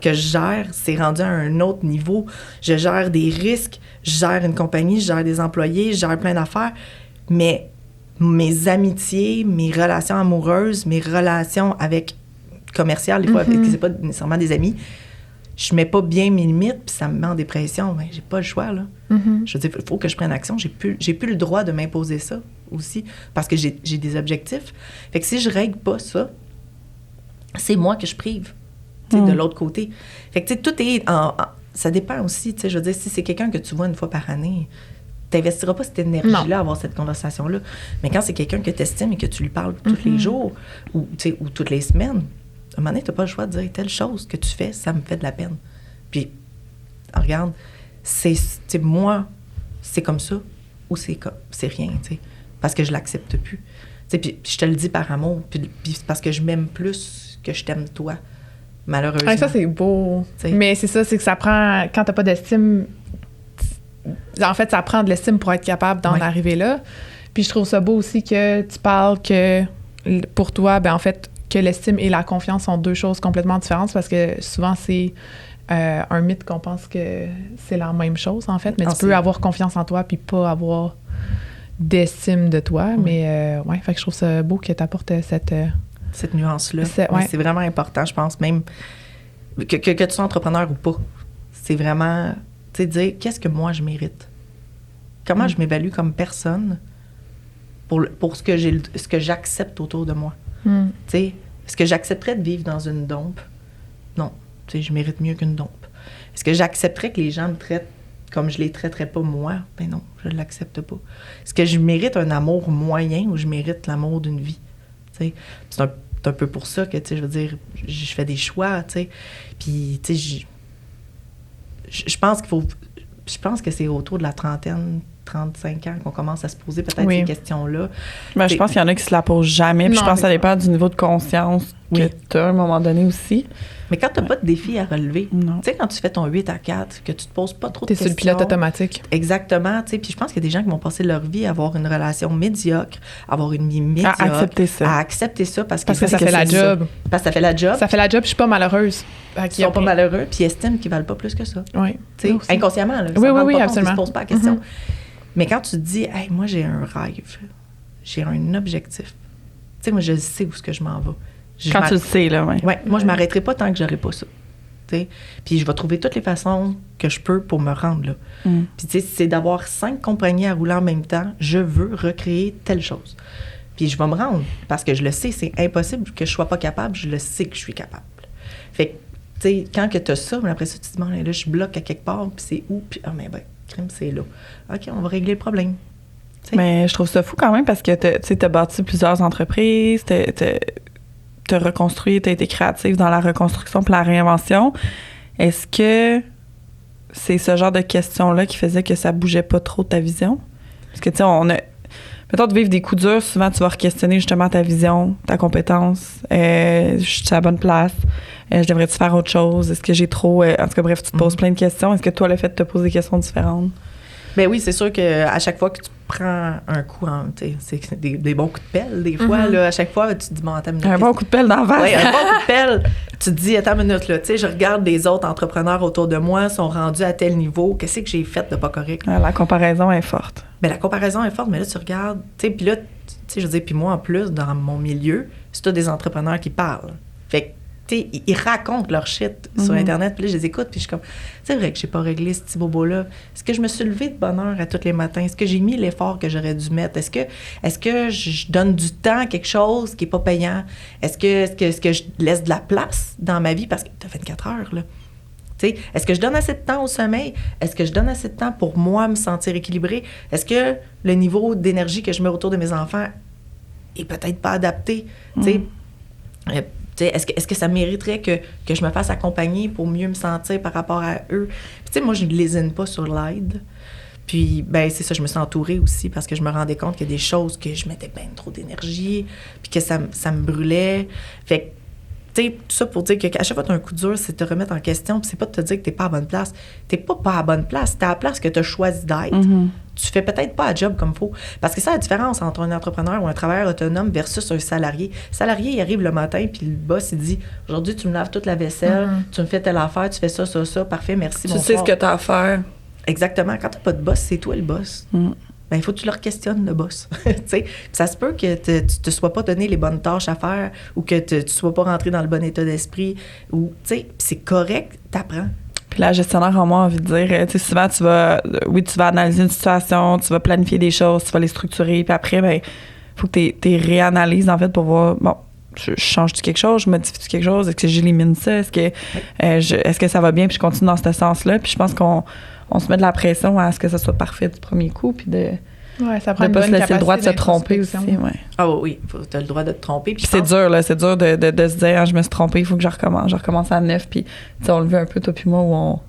que je gère, c'est rendu à un autre niveau. Je gère des risques, je gère une compagnie, je gère des employés, je gère plein d'affaires. Mais mes amitiés, mes relations amoureuses, mes relations commerciales, des fois, c'est pas nécessairement des amis, je mets pas bien mes limites, puis ça me met en dépression. Ben, j'ai pas le choix, là. Je veux dire, il faut que je prenne action. J'ai plus le droit de m'imposer ça aussi, parce que j'ai des objectifs. Fait que si je règle pas ça, c'est moi que je prive, de l'autre côté. Fait que, tu sais, tout est ça dépend aussi, tu sais, je veux dire, si c'est quelqu'un que tu vois une fois par année, t'investiras pas cette énergie-là à avoir cette conversation-là. Mais quand c'est quelqu'un que tu estimes et que tu lui parles tous les jours ou toutes les semaines, à un moment donné, tu n'as pas le choix de dire telle chose que tu fais, ça me fait de la peine. Puis, regarde, moi, c'est comme ça ou c'est rien, tu sais, parce que je l'accepte plus. Tu sais, puis je te le dis par amour, puis parce que je m'aime plus que je t'aime toi, malheureusement. Ah, ça, c'est beau. T'sais. Mais c'est ça, c'est que ça prend... Quand t'as pas d'estime... En fait, ça prend de l'estime pour être capable d'en arriver là. Puis je trouve ça beau aussi que tu parles que, pour toi, ben en fait, que l'estime et la confiance sont deux choses complètement différentes parce que souvent, c'est un mythe qu'on pense que c'est la même chose, en fait. Mais tu peux avoir confiance en toi puis pas avoir d'estime de toi. Mais fait que je trouve ça beau que tu apportes cette nuance-là. C'est vraiment important, je pense, même que tu sois entrepreneur ou pas. C'est vraiment, tu sais, dire qu'est-ce que moi je mérite. Comment je m'évalue comme personne pour ce que j'accepte autour de moi. Tu sais, est-ce que j'accepterais de vivre dans une dompe? Non. Tu sais, je mérite mieux qu'une dompe. Est-ce que j'accepterais que les gens me traitent comme je les traiterais pas moi? Ben non, je ne l'accepte pas. Est-ce que je mérite un amour moyen ou je mérite l'amour d'une vie? Tu sais, c'est un peu pour ça que, tu sais, je veux dire, je fais des choix, tu sais. Puis, tu sais, je pense que c'est autour de la trentaine, 35 ans qu'on commence à se poser peut-être ces questions-là. Ben, je pense qu'il y en a qui se la posent jamais. Puis je pense que ça dépend du niveau de conscience que tu as à un moment donné aussi. Mais quand tu n'as pas de défi à relever, tu sais, quand tu fais ton 8 à 4, que tu te poses pas trop de questions. T'es sur le pilote automatique. Exactement, tu sais. Puis je pense qu'il y a des gens qui vont passer leur vie à avoir une relation médiocre, avoir une vie médiocre. À accepter ça. À accepter ça parce que ça fait la job. Parce que ça fait la job. Ça fait la job, je suis pas malheureuse. Ils sont pas malheureux, puis ils estiment qu'ils valent pas plus que ça. Oui. Tu sais, inconsciemment, là. Oui, absolument. Ils se posent pas la question. Mais quand tu te dis, hey, moi, j'ai un rêve, j'ai un objectif. Tu sais, moi, je sais où est-ce que je m'en vais. Quand tu le sais, là, oui. Oui, moi, je m'arrêterai pas tant que j'aurai pas ça. T'sais. Puis je vais trouver toutes les façons que je peux pour me rendre là. Puis tu sais, c'est d'avoir 5 compagnies à rouler en même temps. Je veux recréer telle chose. Puis je vais me rendre parce que je le sais, c'est impossible que je sois pas capable. Je le sais que je suis capable. Fait que, tu sais, quand que tu as ça, après ça, tu te dis, là, je bloque à quelque part, puis c'est où? Puis, crime, c'est là. OK, on va régler le problème. T'sais. Mais je trouve ça fou quand même parce que tu as bâti plusieurs entreprises, t'as reconstruit, t'as été créative dans la reconstruction puis la réinvention. Est-ce que c'est ce genre de questions-là qui faisait que ça bougeait pas trop de ta vision? Parce que, tu sais, mettons de vivre des coups durs, souvent tu vas re-questionner justement ta vision, ta compétence. Je suis à la bonne place. Je devrais-tu faire autre chose? Est-ce que j'ai trop... en tout cas, bref, tu te poses plein de questions. Est-ce que toi, le fait de te poser des questions différentes? Ben oui, c'est sûr qu'à chaque fois que tu prends un coup, c'est des bons coups de pelle, des fois, là, à chaque fois, tu te dis, bon, attends une minute. Un bon coup de pelle dans la face. Oui, un bon coup de pelle. Tu te dis, attends une minute, là, tu sais, je regarde des autres entrepreneurs autour de moi, sont rendus à tel niveau, qu'est-ce que j'ai fait de pas correct? La comparaison est forte. Ben la comparaison est forte, mais là, tu regardes, tu sais, puis là, tu sais, je veux dire, puis moi, en plus, dans mon milieu, c'est tous des entrepreneurs qui parlent. Fait que, tu sais, ils racontent leur shit sur Internet, puis là, je les écoute, puis je suis comme, c'est vrai que j'ai pas réglé ce petit bobo-là. Est-ce que je me suis levée de bonne heure à tous les matins? Est-ce que j'ai mis l'effort que j'aurais dû mettre? Est-ce que je donne du temps à quelque chose qui est pas payant? Est-ce que je laisse de la place dans ma vie? Parce que t'as 24 heures, là. T'sais, est-ce que je donne assez de temps au sommeil? Est-ce que je donne assez de temps pour moi me sentir équilibrée? Est-ce que le niveau d'énergie que je mets autour de mes enfants est peut-être pas adapté? Est-ce que ça mériterait que je me fasse accompagner pour mieux me sentir par rapport à eux? Puis, moi, je ne lésine pas sur l'aide. Puis, ben c'est ça, je me suis entourée aussi parce que je me rendais compte qu'il y a des choses que je mettais bien trop d'énergie, puis que ça me brûlait. Fait que, tu sais, tout ça pour dire qu'à chaque fois que tu as un coup dur, c'est de te remettre en question, puis c'est pas de te dire que t'es pas à la bonne place. T'es pas à la bonne place, t'es à la place que tu as choisi d'être. Tu fais peut-être pas le job comme il faut. Parce que c'est la différence entre un entrepreneur ou un travailleur autonome versus un salarié. Le salarié, il arrive le matin, puis le boss, il dit « Aujourd'hui, tu me laves toute la vaisselle, tu me fais telle affaire, tu fais ça, parfait, merci, bonsoir. » Tu sais ce que tu as à faire. Exactement. Quand tu n'as pas de boss, c'est toi le boss. Ben, il faut que tu leur questionnes, le boss. Ça se peut que tu te sois pas donné les bonnes tâches à faire ou que tu sois pas rentré dans le bon état d'esprit. C'est correct, t'apprends. Puis la gestionnaire en moi a envie de dire, tu sais, souvent, tu vas analyser une situation, tu vas planifier des choses, tu vas les structurer, puis après, ben, faut que tu réanalyses, en fait, pour voir, bon, je change-tu quelque chose, je modifie-tu quelque chose, est-ce que j'élimine ça, est-ce que ça va bien, puis je continue dans ce sens-là, puis je pense qu'on se met de la pression à ce que ça soit parfait du premier coup, puis de ça prend ne pas se laisser le droit de se tromper aussi. Ouais. Ah oui, tu as le droit de te tromper. Puis c'est dur, là, c'est dur de se dire, ah, je me suis trompée, il faut que je recommence à neuf. Puis on le veut un peu, toi puis moi, où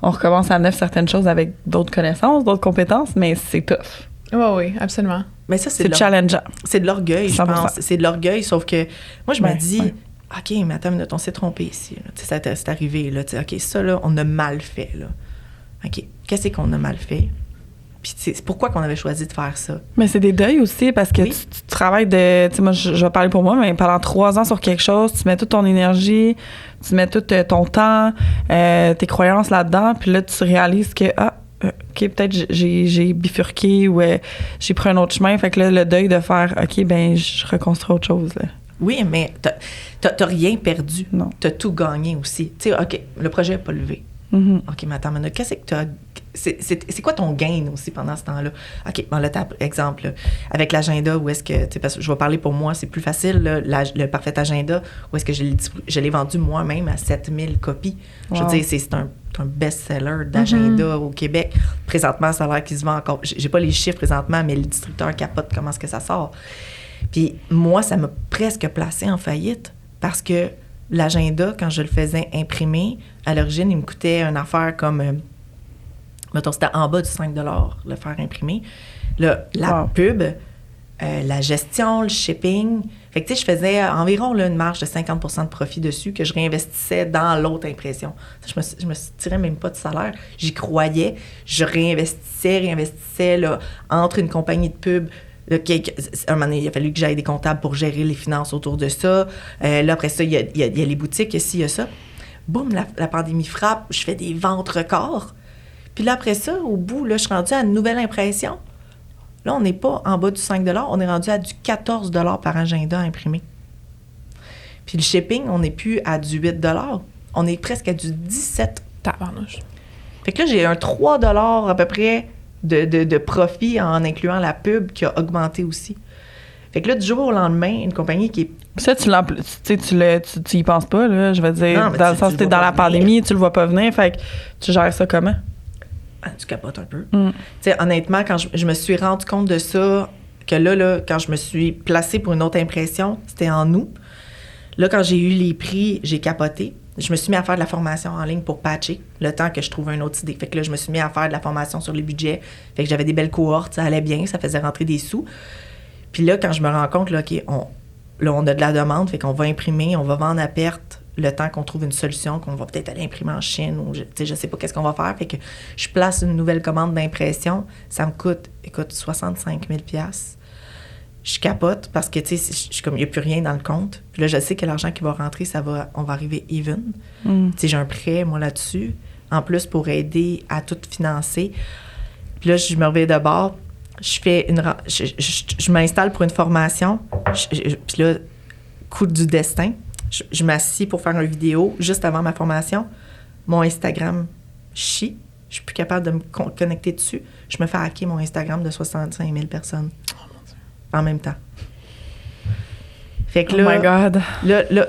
on recommence à neuf certaines choses avec d'autres connaissances, d'autres compétences, mais c'est tough. Oui, absolument. Mais ça, c'est challengeant. C'est de l'orgueil, 100%. Je pense. C'est de l'orgueil, sauf que moi, je me dis, OK, mais attends, on s'est trompé ici. C'est arrivé, là. OK, ça, là, on a mal fait, là. OK, qu'est-ce qu'on a mal fait? Puis c'est pourquoi qu'on avait choisi de faire ça? Mais c'est des deuils aussi, parce que tu travailles tu sais, moi, je vais parler pour moi, mais pendant 3 ans sur quelque chose, tu mets toute ton énergie, tu mets tout ton temps, tes croyances là-dedans, puis là, tu réalises que, OK, peut-être j'ai bifurqué ou j'ai pris un autre chemin. Fait que là, le deuil de faire, OK, ben je reconstruis autre chose, là. Oui, mais t'as rien perdu. Non. T'as tout gagné aussi. Tu sais, OK, le projet n'est pas levé. OK, mais attends, qu'est-ce que tu as... C'est quoi ton gain aussi pendant ce temps-là? OK, bon, là, exemple, là, avec l'agenda, où est-ce que... Parce que je vais parler pour moi, c'est plus facile, là, le parfait agenda, où est-ce que je l'ai vendu moi-même à 7000 copies. Wow. Je veux dire, c'est un best-seller d'agenda au Québec. Présentement, ça a l'air qu'il se vend encore... J'ai pas les chiffres présentement, mais le distributeur capote comment est-ce que ça sort. Puis moi, ça m'a presque placé en faillite parce que l'agenda, quand je le faisais imprimer, à l'origine, il me coûtait une affaire comme... mettons, c'était en bas de 5 $ le faire imprimer. Là, la pub, la gestion, le shipping. Fait que, tu sais, je faisais environ là, une marge de 50% de profit dessus que je réinvestissais dans l'autre impression. Je me tirais même pas de salaire. J'y croyais. Je réinvestissais là, entre une compagnie de pub. Là, un moment donné, il a fallu que j'aille des comptables pour gérer les finances autour de ça. Là, après ça, il y a les boutiques, ici, il y a ça. Boum, la pandémie frappe. Je fais des ventes records. Puis là, après ça, au bout, là, je suis rendue à une nouvelle impression. Là, on n'est pas en bas du 5 $, on est rendu à du 14 $ par agenda imprimé. Puis le shipping, on n'est plus à du 8 $. On est presque à du 17 $. Tabarnouche. Fait que là, j'ai un 3 $ à peu près de profit en incluant la pub qui a augmenté aussi. Fait que là, du jour au lendemain, une compagnie qui est... Ça, tu y penses pas, là, je veux dire, non, dans le sens que t'es dans la pandémie, tu le vois pas venir, fait que tu gères ça comment? Tu capotes un peu. Tu sais, honnêtement, quand je me suis rendu compte de ça, que là, quand je me suis placée pour une autre impression, c'était en août. Là, quand j'ai eu les prix, j'ai capoté. Je me suis mis à faire de la formation en ligne pour patcher le temps que je trouvais une autre idée. Fait que là, je me suis mis à faire de la formation sur les budgets. Fait que j'avais des belles cohortes, ça allait bien, ça faisait rentrer des sous. Puis là, quand je me rends compte, là, OK, on a de la demande, fait qu'on va imprimer, on va vendre à perte le temps qu'on trouve une solution, qu'on va peut-être aller imprimer en Chine ou je sais pas qu'est-ce qu'on va faire. Fait que je place une nouvelle commande d'impression. Ça me coûte 65 000 $. Je capote parce que, tu sais, il n'y a plus rien dans le compte. Puis là, je sais que l'argent qui va rentrer, on va arriver even. Tu sais, j'ai un prêt, moi, là-dessus. En plus, pour aider à tout financer. Puis là, je me reviens de bord. Je m'installe pour une formation. Puis là, coup du destin. Je m'assis pour faire une vidéo juste avant ma formation. Mon Instagram chie. Je suis plus capable de me connecter dessus. Je me fais hacker mon Instagram de 65 000 personnes. Oh mon Dieu. En même temps. Fait que là... Oh my God.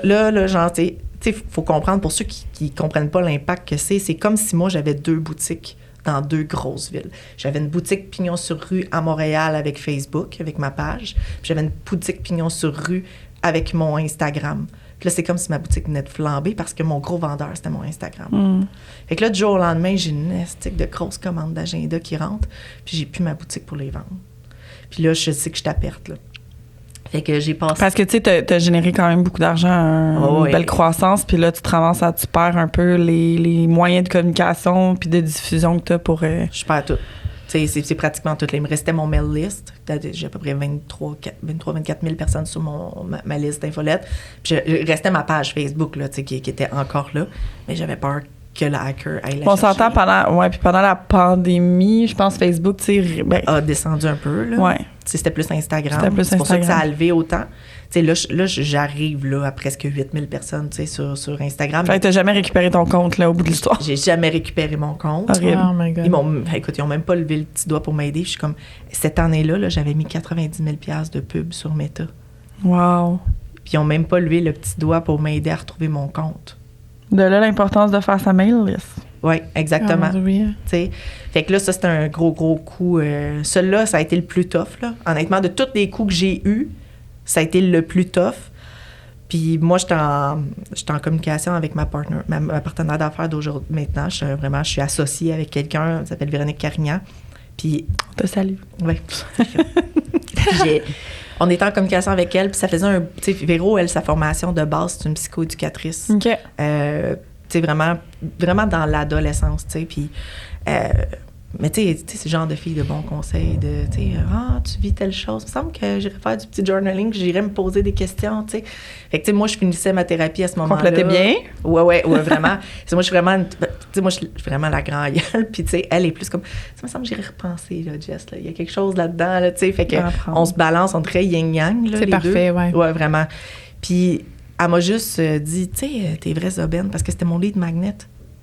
Là, genre, tu sais, faut comprendre, pour ceux qui comprennent pas l'impact que c'est comme si moi, j'avais 2 boutiques dans 2 grosses villes. J'avais une boutique Pignon sur rue à Montréal avec Facebook, avec ma page. Puis j'avais une boutique Pignon sur rue avec mon Instagram. Puis là, c'est comme si ma boutique venait de flamber parce que mon gros vendeur, c'était mon Instagram. Fait que là, du jour au lendemain, j'ai une estique de grosses commandes d'agenda qui rentrent, puis j'ai plus ma boutique pour les vendre. Puis là, je sais que je suis à perte, là. Fait que j'ai passé... Parce que, tu sais, t'as généré quand même beaucoup d'argent, une belle croissance, puis là, tu perds un peu les moyens de communication puis de diffusion que t'as pour... Je perds tout. C'est pratiquement tout. Il me restait mon mail list. J'ai à peu près 24 000 personnes sur ma liste d'infolettes. Puis il restait ma page Facebook, là, qui était encore là. Mais j'avais peur que le hacker aille la On chercher. s'entend pendant la pandémie, je pense Facebook, tu sais... a descendu un peu, là. Ouais. C'était plus Instagram. C'était plus c'est pour ça que ça a Instagram. levé autant. Là, j'arrive là, à presque 8 000 personnes sur Instagram. Fait que t'as jamais récupéré ton compte, là, au bout de l'histoire. J'ai jamais récupéré mon compte. Horrible. Oh my God. Ils m'ont même pas levé le petit doigt pour m'aider. Je suis comme, cette année-là, là, j'avais mis 90 000 $ de pub sur Meta. Wow. Puis ils ont même pas levé le petit doigt pour m'aider à retrouver mon compte. De là, l'importance de faire sa mail list. Oui, exactement. Ah, oui. T'sais. Fait que là, ça, c'était un gros coup. Celui-là, ça a été le plus tough, là. Honnêtement, de tous les coups que j'ai eus, ça a été le plus tough. Puis moi, j'étais en communication avec ma partenaire d'affaires d'aujourd'hui. Maintenant, je suis associée avec quelqu'un, qui s'appelle Véronique Carignan. Puis... On te salue. Oui. On était en communication avec elle, puis ça faisait un... Tu sais, Véro, elle, sa formation de base, c'est une psychoéducatrice. OK. Tu sais, vraiment dans l'adolescence, tu sais, puis... mais tu sais, c'est le genre de fille de bons conseils, de, tu sais, tu vis telle chose. Il me semble que j'irais faire du petit journaling, j'irais me poser des questions, tu sais. Fait que, tu sais, moi, je finissais ma thérapie à ce moment-là. Complétais bien? Ouais, vraiment. Moi, je suis vraiment, tu sais, moi, je suis vraiment la grand gueule, puis, tu sais, elle est plus comme, ça me semble que j'irais repenser, là, Jess, là. Il y a quelque chose là-dedans, là, tu sais. Fait que, on se balance, on est très yin-yang, là, C'est les parfait, deux. ouais. Ouais, vraiment. Puis, elle m'a juste dit, tu sais, t'es vraie aubaine, parce que c'était mon lead magnet.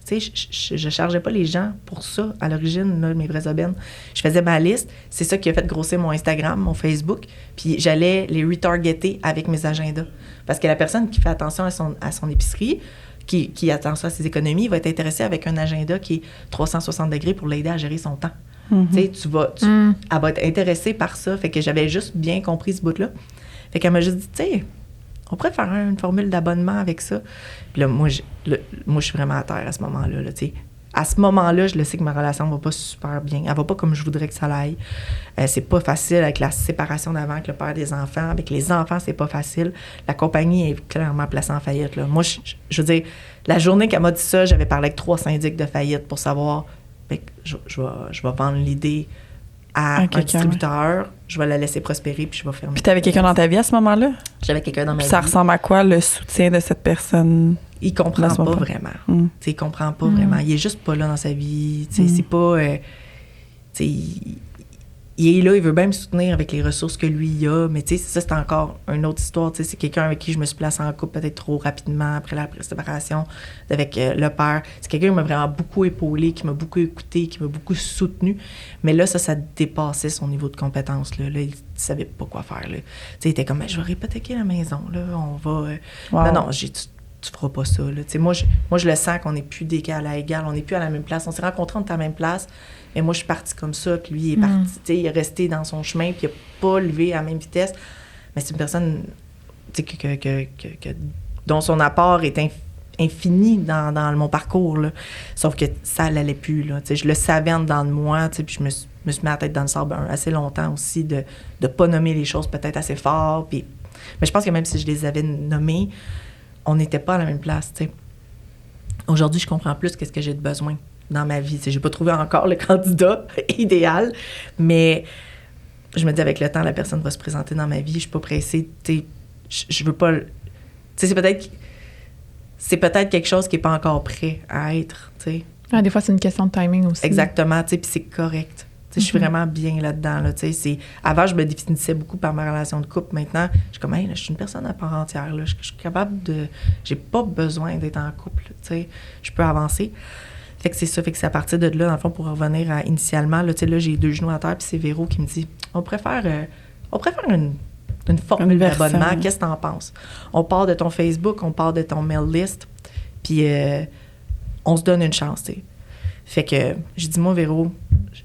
Tu sais, je chargeais pas les gens pour ça, à l'origine, là, mes vraies aubaines. Je faisais ma liste. C'est ça qui a fait grossir mon Instagram, mon Facebook. Puis j'allais les retargeter avec mes agendas. Parce que la personne qui fait attention à son épicerie, qui a attention à ses économies, va être intéressée avec un agenda qui est 360 degrés pour l'aider à gérer son temps. Tu sais, elle va être intéressée par ça. Fait que j'avais juste bien compris ce bout-là. Fait qu'elle m'a juste dit, tu sais, on pourrait faire une formule d'abonnement avec ça. Puis là, moi, je suis vraiment à terre à ce moment-là. Là, à ce moment-là, je le sais que ma relation va pas super bien. Elle va pas comme je voudrais que ça aille. C'est pas facile avec la séparation d'avant, avec le père des enfants. Avec les enfants, c'est pas facile. La compagnie est clairement placée en faillite. Là. Moi, je veux dire, la journée qu'elle m'a dit ça, j'avais parlé avec 3 syndics de faillite pour savoir, je vais vendre l'idée à un distributeur, je vais la laisser prospérer, puis je vais fermer. Puis t'avais quelqu'un dans ta vie à ce moment-là? J'avais quelqu'un dans ma vie. Ça ressemble à quoi, le soutien de cette personne? Il comprend pas vraiment. Il comprend pas vraiment. Il est juste pas là dans sa vie. C'est pas... il est là, il veut bien me soutenir avec les ressources que lui il a, mais ça, c'est encore une autre histoire. C'est quelqu'un avec qui je me suis placée en couple peut-être trop rapidement après la séparation avec le père. C'est quelqu'un qui m'a vraiment beaucoup épaulé, qui m'a beaucoup écouté, qui m'a beaucoup soutenu. Mais là, ça dépassait son niveau de compétence. Là, il savait pas quoi faire. Là. Il était comme, je vais hypothéquer la maison. Là, on va... Non, tu feras pas ça. Là. Moi, je le sens qu'on n'est plus d'égal à égal. On n'est plus à la même place. On s'est rencontrés, on est à la même place. Et moi, je suis partie comme ça, puis lui, il est parti, il est resté dans son chemin, puis il n'a pas levé à la même vitesse. Mais c'est une personne dont son apport est infini dans mon parcours, là. Sauf que ça l'allait plus, là. Je le savais en dedans de moi, puis je me suis mis la tête dans le sable assez longtemps aussi, de ne pas nommer les choses peut-être assez fort. Puis... Mais je pense que même si je les avais nommées, on n'était pas à la même place, t'sais. Aujourd'hui, je comprends plus qu'est-ce que j'ai de besoin dans ma vie. Je n'ai pas trouvé encore le candidat idéal, mais je me dis avec le temps, la personne va se présenter dans ma vie. Je suis pas pressée. Je veux pas... C'est peut-être quelque chose qui n'est pas encore prêt à être. Des fois, c'est une question de timing aussi. Exactement. Puis c'est correct. Je suis vraiment bien là-dedans. Là, avant, je me définissais beaucoup par ma relation de couple. Maintenant, je suis comme, hey, là, je suis une personne à part entière. Là, je suis capable de... J'ai pas besoin d'être en couple. Je peux avancer. Fait que c'est ça. Fait que c'est à partir de là, dans le fond, pour revenir à initialement, là, j'ai 2 genoux à terre, puis c'est Véro qui me dit, on pourrait faire une formule d'abonnement. Qu'est-ce que t'en penses? On part de ton Facebook, on part de ton mail list, puis on se donne une chance, t'sais. Fait que j'ai dit, moi, Véro,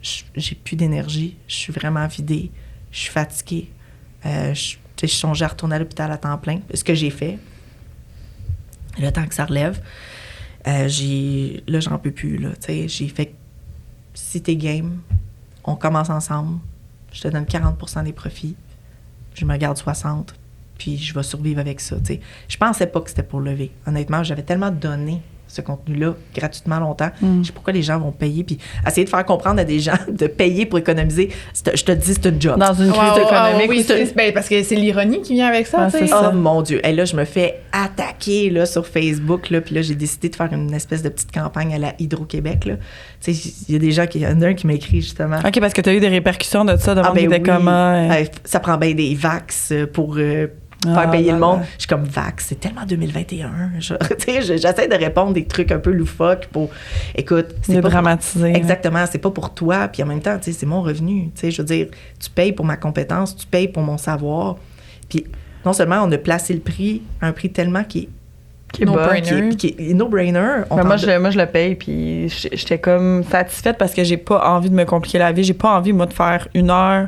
j'ai plus d'énergie, je suis vraiment vidée, je suis fatiguée. Je songeais à retourner à l'hôpital à temps plein, ce que j'ai fait. Le temps que ça relève, là, j'en peux plus, là. Tu sais, j'ai fait, si t'es game, on commence ensemble, je te donne 40% des profits, je me garde 60%, puis je vais survivre avec ça, tu sais. Je pensais pas que c'était pour lever. Honnêtement, j'avais tellement donné ce contenu-là gratuitement longtemps. Je sais pourquoi les gens vont payer, puis essayer de faire comprendre à des gens de payer pour économiser, je te dis, c'est une job. Dans une crise économique. Oui, parce que c'est l'ironie qui vient avec ça, tu sais. Oh mon Dieu. Et là, je me fais attaquer là, sur Facebook, là, puis là, j'ai décidé de faire une espèce de petite campagne à la Hydro-Québec, là. Tu sais, il y a des gens il y en a un qui m'a écrit, justement. OK, parce que tu as eu des répercussions de ça, de monde qui était comment... Ça prend bien des vax pour... faire payer le monde. Je suis comme, vax, c'est tellement 2021. J'essaie de répondre des trucs un peu loufoques pour... Écoute, c'est de pas dramatiser. Exactement, c'est pas pour toi. Puis en même temps, c'est mon revenu. Je veux dire, tu payes pour ma compétence, tu payes pour mon savoir. Puis non seulement on a placé le prix à un prix tellement qui est no-brainer. Qui est no-brainer. Moi, je le paye, puis j'étais comme satisfaite parce que j'ai pas envie de me compliquer la vie. J'ai pas envie, moi, de faire 1 heure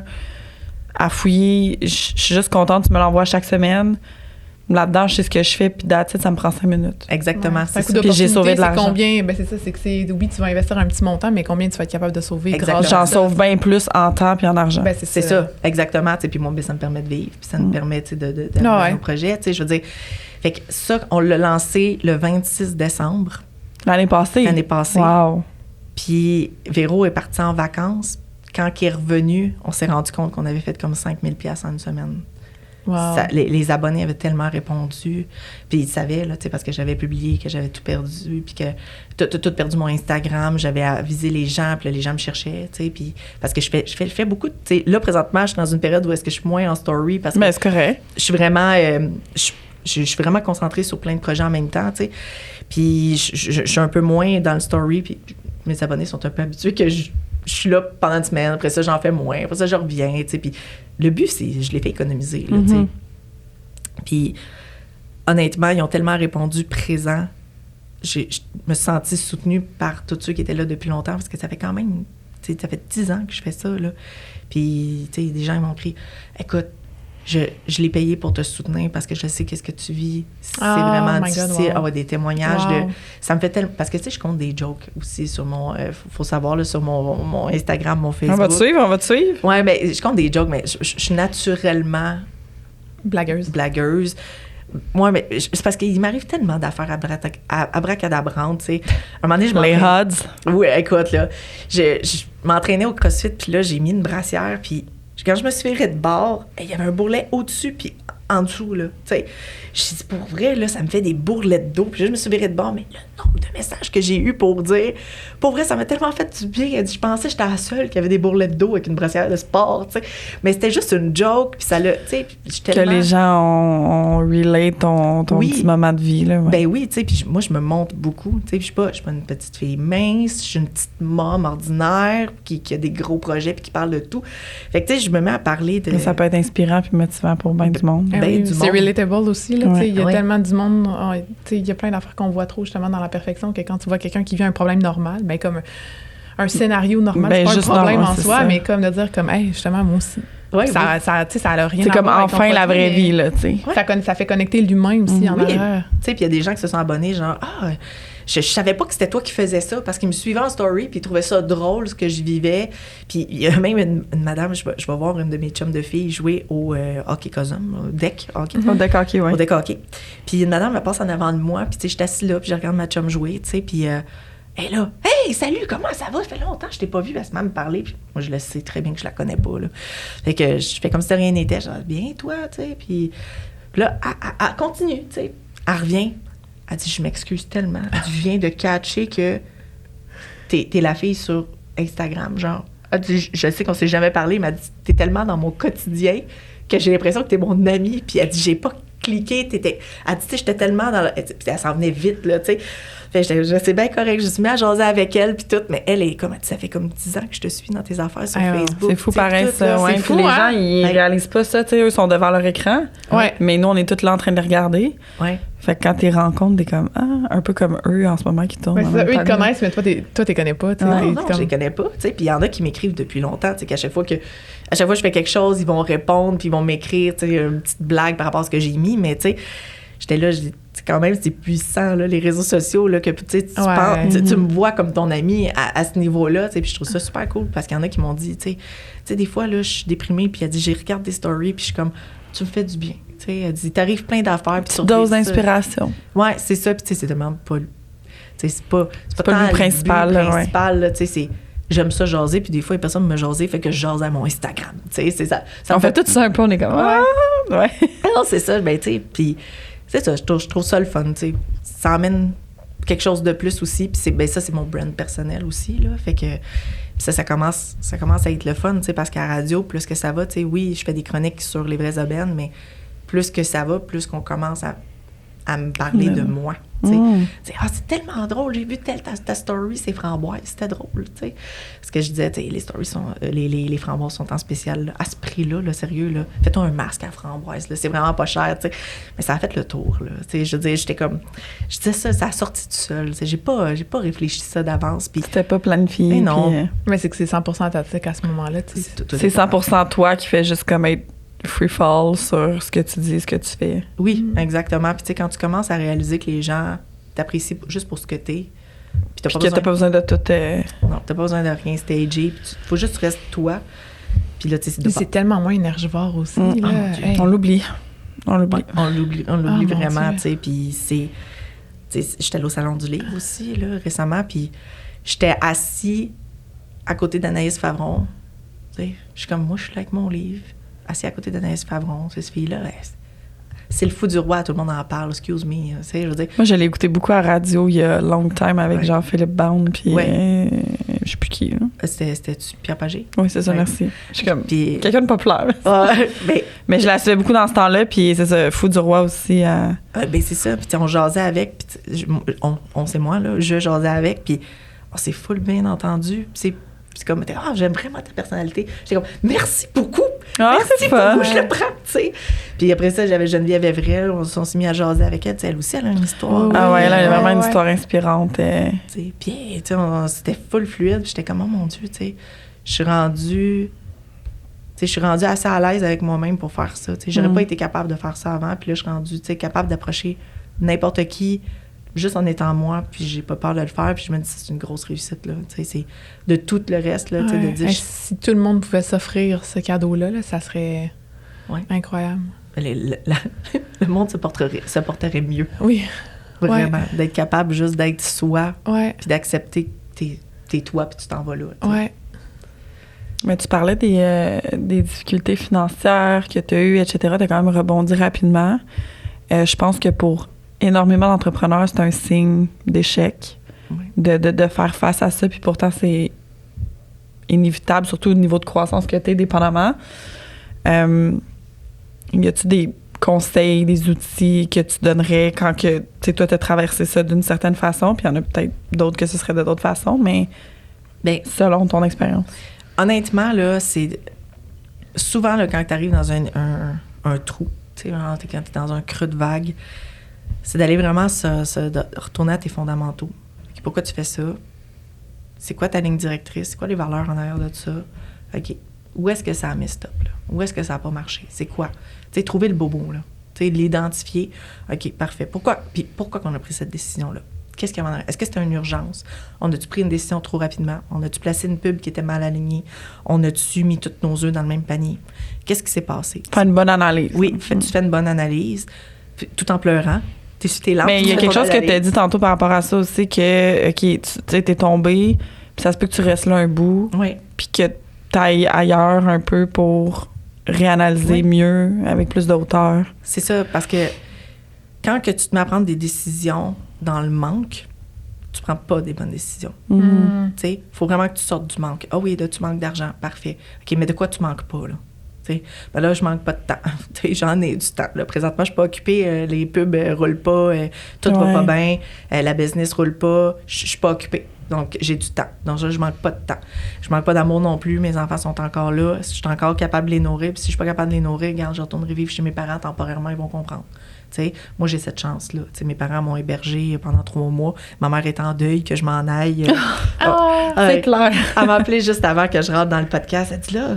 à fouiller. Je suis juste contente, tu me l'envoies chaque semaine. Là-dedans, je sais ce que je fais, puis that's it, ça me prend 5 minutes. Exactement. Ouais, c'est ça. Puis j'ai sauvé de l'argent. Combien? Ben c'est ça, c'est que oui, tu vas investir un petit montant, mais combien tu vas être capable de sauver grâce à J'en ça? sauve bien plus en temps puis en argent. Ben, c'est ça, exactement. Puis moi, ça me permet de vivre, puis ça me permet d'avoir nos projets. Je veux dire, fait que ça, on l'a lancé le 26 décembre. L'année passée? L'année passée. Wow. Puis Véro est parti en vacances. Quand il est revenu, on s'est rendu compte qu'on avait fait comme 5 000 $ en une semaine. Wow. Les abonnés avaient tellement répondu. Puis ils savaient, là, parce que j'avais publié, que j'avais tout perdu, puis que tout perdu mon Instagram. J'avais avisé les gens, puis là, les gens me cherchaient, puis parce que je fais beaucoup, là, présentement, je suis dans une période où est-ce que je suis moins en story, parce que c'est correct. Je suis vraiment... je suis vraiment concentrée sur plein de projets en même temps, Puis je suis un peu moins dans le story, puis mes abonnés sont un peu habitués que je suis là pendant une semaine, après ça, j'en fais moins, après ça, je reviens, puis le but, c'est, je les fais économiser, là, Puis, honnêtement, ils ont tellement répondu présent. Je me suis sentie soutenue par tous ceux qui étaient là depuis longtemps, parce que ça fait quand même, ça fait 10 ans que je fais ça, là. Puis, des gens m'ont écrit, écoute, je l'ai payé pour te soutenir parce que je sais qu'est-ce que tu vis. C'est vraiment difficile. Wow. Des témoignages de... Ça me fait tellement... Parce que, je compte des jokes aussi sur mon... faut savoir, là, sur mon Instagram, mon Facebook. On va te suivre. Ouais, mais je compte des jokes, mais je suis naturellement... Blagueuse. Moi, mais c'est parce qu'il m'arrive tellement d'affaires abracadabrantes, tu sais. Un moment donné, je les odds. Oui, écoute, là, je m'entraînais au CrossFit, puis là, j'ai mis une brassière, puis quand je me suis virée de bord, il y avait un bourrelet au-dessus, puis en dessous, là, tu sais. Je dis, pour vrai, là, ça me fait des bourrelets d'eau. Puis là, je me suis virée de bord, mais le nombre de messages que j'ai eu pour dire, pour vrai, ça m'a tellement fait du bien. Elle dit, je pensais que j'étais la seule qui avait des bourrelets d'eau avec une brassière de sport, tu sais. Mais c'était juste une joke, puis ça l'a, tu sais. Que les gens ont relate ton petit moment de vie, là. Ouais. Ben oui, tu sais, puis moi, je me montre beaucoup, tu sais. Puis je suis pas une petite fille mince, je suis une petite môme ordinaire qui a des gros projets puis qui parle de tout. Fait que, tu sais, je me mets à parler de... Mais ça peut être inspirant puis motivant pour bien du monde. C'est relatable aussi, là. Il y a tellement du monde, il y a plein d'affaires qu'on voit trop justement dans la perfection que quand tu vois quelqu'un qui vit un problème normal, ben comme un scénario normal, c'est pas un problème en soi, mais comme de dire comme, hey, justement, moi aussi. Ouais, ça a rien c'est à comme voir enfin la vraie vie, là, tu sais. Ça fait connecter l'humain aussi en arrière. Tu sais, puis il y a des gens qui se sont abonnés, genre, je savais pas que c'était toi qui faisais ça, parce qu'ils me suivaient en story, puis ils trouvaient ça drôle, ce que je vivais. Puis il y a même une madame, je vais voir une de mes chums de filles jouer au hockey cosum, au deck hockey. Au deck hockey, oui. Au deck hockey. Puis une madame, elle passe en avant de moi, puis tu sais, je suis assise là, puis je regarde ma chum jouer, tu sais, puis elle est là, « Hey, salut, comment ça va? Ça fait longtemps que je t'ai pas vu, elle se met à me parler. » Puis moi, je le sais très bien que je la connais pas, là. Fait que je fais comme si rien n'était, genre, « Bien, toi, tu sais. » Puis là, elle continue, tu sais. Elle revient. Elle dit, je m'excuse tellement. Je viens de catcher que t'es la fille sur Instagram, genre. Elle dit, je sais qu'on s'est jamais parlé, mais elle dit, t'es tellement dans mon quotidien que j'ai l'impression que t'es mon amie. Puis elle dit, j'ai pas cliqué, elle dit, tu sais, j'étais tellement dans puis elle s'en venait vite, là, tu sais. Fait que c'est bien correct, je me suis mis à jaser avec elle, puis tout, mais elle est comme, elle dit, ça fait comme 10 ans que je te suis dans tes affaires sur Facebook. C'est fou pareil, ça, ouais. C'est fou, les gens, ils réalisent pas ça, tu sais, eux sont devant leur écran, mais nous, on est tous là en train de les regarder. Ouais. Fait que quand t'es rencontres, t'es comme, un peu comme eux en ce moment qui tournent. Ouais, c'est ça, eux, ils te connaissent, mais toi, t'es connais pas, tu sais. Non, je les connais pas, tu sais, puis il y en a qui m'écrivent depuis longtemps, tu sais, qu'à chaque fois que je fais quelque chose, ils vont répondre, puis ils vont m'écrire, tu sais, une petite blague par rapport à ce que j'ai mis, mais tu sais, j'étais là, quand même, c'est puissant, là, les réseaux sociaux, là, que tu sais, tu Ouais. penses, tu me vois comme ton ami à ce niveau-là, tu sais, puis je trouve ça super cool, parce qu'il y en a qui m'ont dit, tu sais, des fois, là, je suis déprimée, puis elle dit, j'ai regardé des stories, puis je suis comme, tu me fais du bien, tu sais, elle dit, t'arrives plein d'affaires, puis sur Dose d'inspiration. Ouais, c'est ça, puis tu sais, c'est tellement pas, tu sais, c'est pas pas le but principal, là, principal, là, tu sais, c'est... J'aime ça jaser, puis des fois, il y a personne me jaser, fait que je jase à mon Instagram. Tu sais, c'est ça. On fait tout ça un peu, on est comme. Ouais. Non, c'est ça, ben, tu sais, puis c'est ça, je trouve ça le fun, tu sais. Ça amène quelque chose de plus aussi, puis ben, ça, c'est mon brand personnel aussi, là. Fait que ça commence à être le fun, tu sais, parce qu'à la radio, plus que ça va, tu sais, oui, je fais des chroniques sur les vraies aubaines, mais plus que ça va, plus qu'on commence à me parler de moi. C'est tellement drôle, j'ai vu ta story, c'est framboises, c'était drôle, tu sais. Parce que je disais, tu sais, les stories sont, les framboises sont en spécial, là, à ce prix-là, là, sérieux, là, fais-toi un masque à framboise, là, c'est vraiment pas cher, tu sais. Mais ça a fait le tour, là, tu sais, je veux dire, j'étais comme, je disais ça a sorti tout seul, tu sais, j'ai pas réfléchi ça d'avance, puis c'était pas planifié. Mais non. Puis, Mais c'est que c'est 100% authentique à ce moment-là, tu sais. c'est 100% toi qui fais juste comme être free fall sur ce que tu dis, ce que tu fais. Oui, exactement. Puis tu sais, quand tu commences à réaliser que les gens t'apprécient juste pour ce que t'es, puis que t'as pas besoin de tout... Non, t'as pas besoin de rien stager, puis faut juste que tu restes toi. Puis là, tu sais, c'est tellement moins énergivore aussi, là. Oh mon Dieu. Hey. On l'oublie. On l'oublie mon vraiment, Dieu. tu sais. Puis c'est... Tu sais, j'étais allée au Salon du Livre aussi, là, récemment, puis j'étais assis à côté d'Anaïs Favron. Tu sais, je suis comme, moi, je suis là avec mon livre, assis à côté d'Anaïs Favron. Cette fille-là, c'est le fou du roi, tout le monde en parle, excuse me. Tu sais, je veux dire... Moi, je l'ai écouté beaucoup à radio il y a long time avec Jean-Philippe Bound, puis je sais plus qui, là. C'était-tu Pierre Pagé? Oui, c'est ça, Ouais. merci. Je suis comme Puis... quelqu'un de populaire. Mais je la suivais beaucoup dans ce temps-là, puis c'est ça, Fou du roi aussi. Ben c'est ça, puis on jasait avec, puis c'est moi, là, je jasais avec, puis on s'est full bien entendu, puis c'est comme, j'aime vraiment ta personnalité. J'étais comme, merci beaucoup! Ah, merci c'est fun. beaucoup, je le prends, tu sais. Puis après ça, j'avais Geneviève Evrel, on s'est mis à jaser avec elle, tu sais, elle aussi, elle a une histoire. Ah ouais, là, il y a vraiment une ouais. histoire inspirante. Tu sais, puis, tu sais, c'était full fluide, puis j'étais comme, oh mon Dieu, tu sais, je suis rendue assez à l'aise avec moi-même pour faire ça. Tu sais, j'aurais pas été capable de faire ça avant, puis là, je suis rendue, tu sais, capable d'approcher n'importe qui juste en étant moi, puis j'ai pas peur de le faire, puis je me dis c'est une grosse réussite, là. Tu sais, c'est de tout le reste, là, tu sais, de dire... Hey, si tout le monde pouvait s'offrir ce cadeau-là, là, ça serait incroyable. Le monde se porterait mieux. Oui. Vraiment. D'être capable juste d'être soi, Ouais. puis d'accepter que t'es toi, puis tu t'en vas là. Tu sais. Ouais. Mais tu parlais des difficultés financières que tu as eues, etc. Tu as quand même rebondi rapidement. Je pense que pour énormément d'entrepreneurs, c'est un signe d'échec de faire face à ça. Puis pourtant, c'est inévitable, surtout au niveau de croissance que tu es, dépendamment. Y a-tu des conseils, des outils que tu donnerais quand que, tu sais, toi, tu as traversé ça d'une certaine façon, puis il y en a peut-être d'autres que ce serait de d'autres façons, mais selon ton expérience? Honnêtement, là, c'est... Souvent, là, quand tu arrives dans un trou, tu sais, quand tu es dans un creux de vague, c'est d'aller vraiment de retourner à tes fondamentaux. Pourquoi tu fais ça? C'est quoi ta ligne directrice? C'est quoi les valeurs en arrière de ça? OK. Où est-ce que ça a mis stop, là? Où est-ce que ça n'a pas marché? C'est quoi? Tu sais, trouver le bobo, là. Tu sais, l'identifier. OK, parfait. Pourquoi qu'on a pris cette décision-là? Qu'est-ce qu'il y avait en arrière? Est-ce que c'était une urgence? On a-tu pris une décision trop rapidement? On a-tu placé une pub qui était mal alignée? On a-tu mis tous nos œufs dans le même panier? Qu'est-ce qui s'est passé? Faire une bonne analyse. Oui, tu fais une bonne analyse, tout en pleurant. Mais il y a quelque chose que tu as dit tantôt par rapport à ça aussi, que OK, tu sais, t'es tombé, puis ça se peut que tu restes là un bout, puis que tu ailles ailleurs un peu pour réanalyser mieux, avec plus de hauteur. C'est ça, parce que quand que tu te mets à prendre des décisions dans le manque, tu prends pas des bonnes décisions. Tu sais, il faut vraiment que tu sortes du manque. Ah oui, là, tu manques d'argent, parfait. OK, mais de quoi tu manques pas, là? Ben là, je manque pas de temps. J'en ai du temps. Là, présentement, je suis pas occupée. Les pubs roulent pas. Tout va pas bien. La business roule pas. Je suis pas occupée. Donc, j'ai du temps. Donc, je manque pas de temps. Je manque pas d'amour non plus. Mes enfants sont encore là. Je suis encore capable de les nourrir. Puis si je suis pas capable de les nourrir, regarde, je retournerai vivre chez mes parents temporairement. Ils vont comprendre. T'sais, moi, j'ai cette chance-là. T'sais, mes parents m'ont hébergée pendant 3 mois. Ma mère est en deuil, que je m'en aille. C'est clair. Elle m'a appelé juste avant que je rentre dans le podcast. Elle dit là...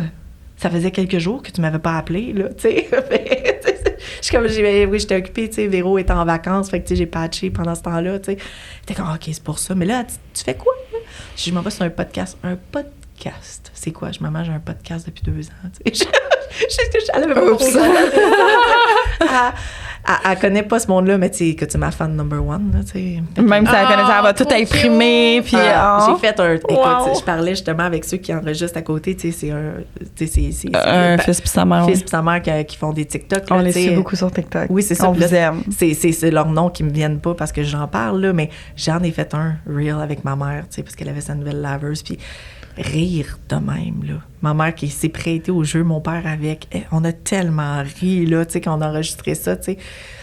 Ça faisait quelques jours que tu m'avais pas appelé, là, tu sais. Oui, j'étais occupée, tu sais, Véro était en vacances, fait que, tu sais, j'ai patché pendant ce temps-là, tu sais. J'étais comme, OK, c'est pour ça. Mais là, tu fais quoi, là? Je m'en vais sur un podcast. Un podcast? C'est quoi? Je m'en j'ai un podcast depuis 2 ans, tu sais. Elle avait pas elle connaît pas ce monde-là, mais tu sais, que tu es ma fan number one, là, tu sais. Même si elle connaît ça, elle va tout imprimer, puis... J'ai fait un... Écoute, je parlais justement avec ceux qui enregistrent à côté, tu sais, c'est un... un fils pis sa mère. Fils pis sa mère qui font des TikTok. On les suit beaucoup sur TikTok. Oui, c'est ça. On vous aime. C'est leurs noms qui me viennent pas parce que j'en parle, là, mais j'en ai fait un reel avec ma mère, tu sais, parce qu'elle avait sa nouvelle laveuse, puis rire de même, là. Ma mère qui s'est prêtée au jeu, mon père avec. On a tellement ri, là, tu sais, quand on a enregistré ça, tu sais.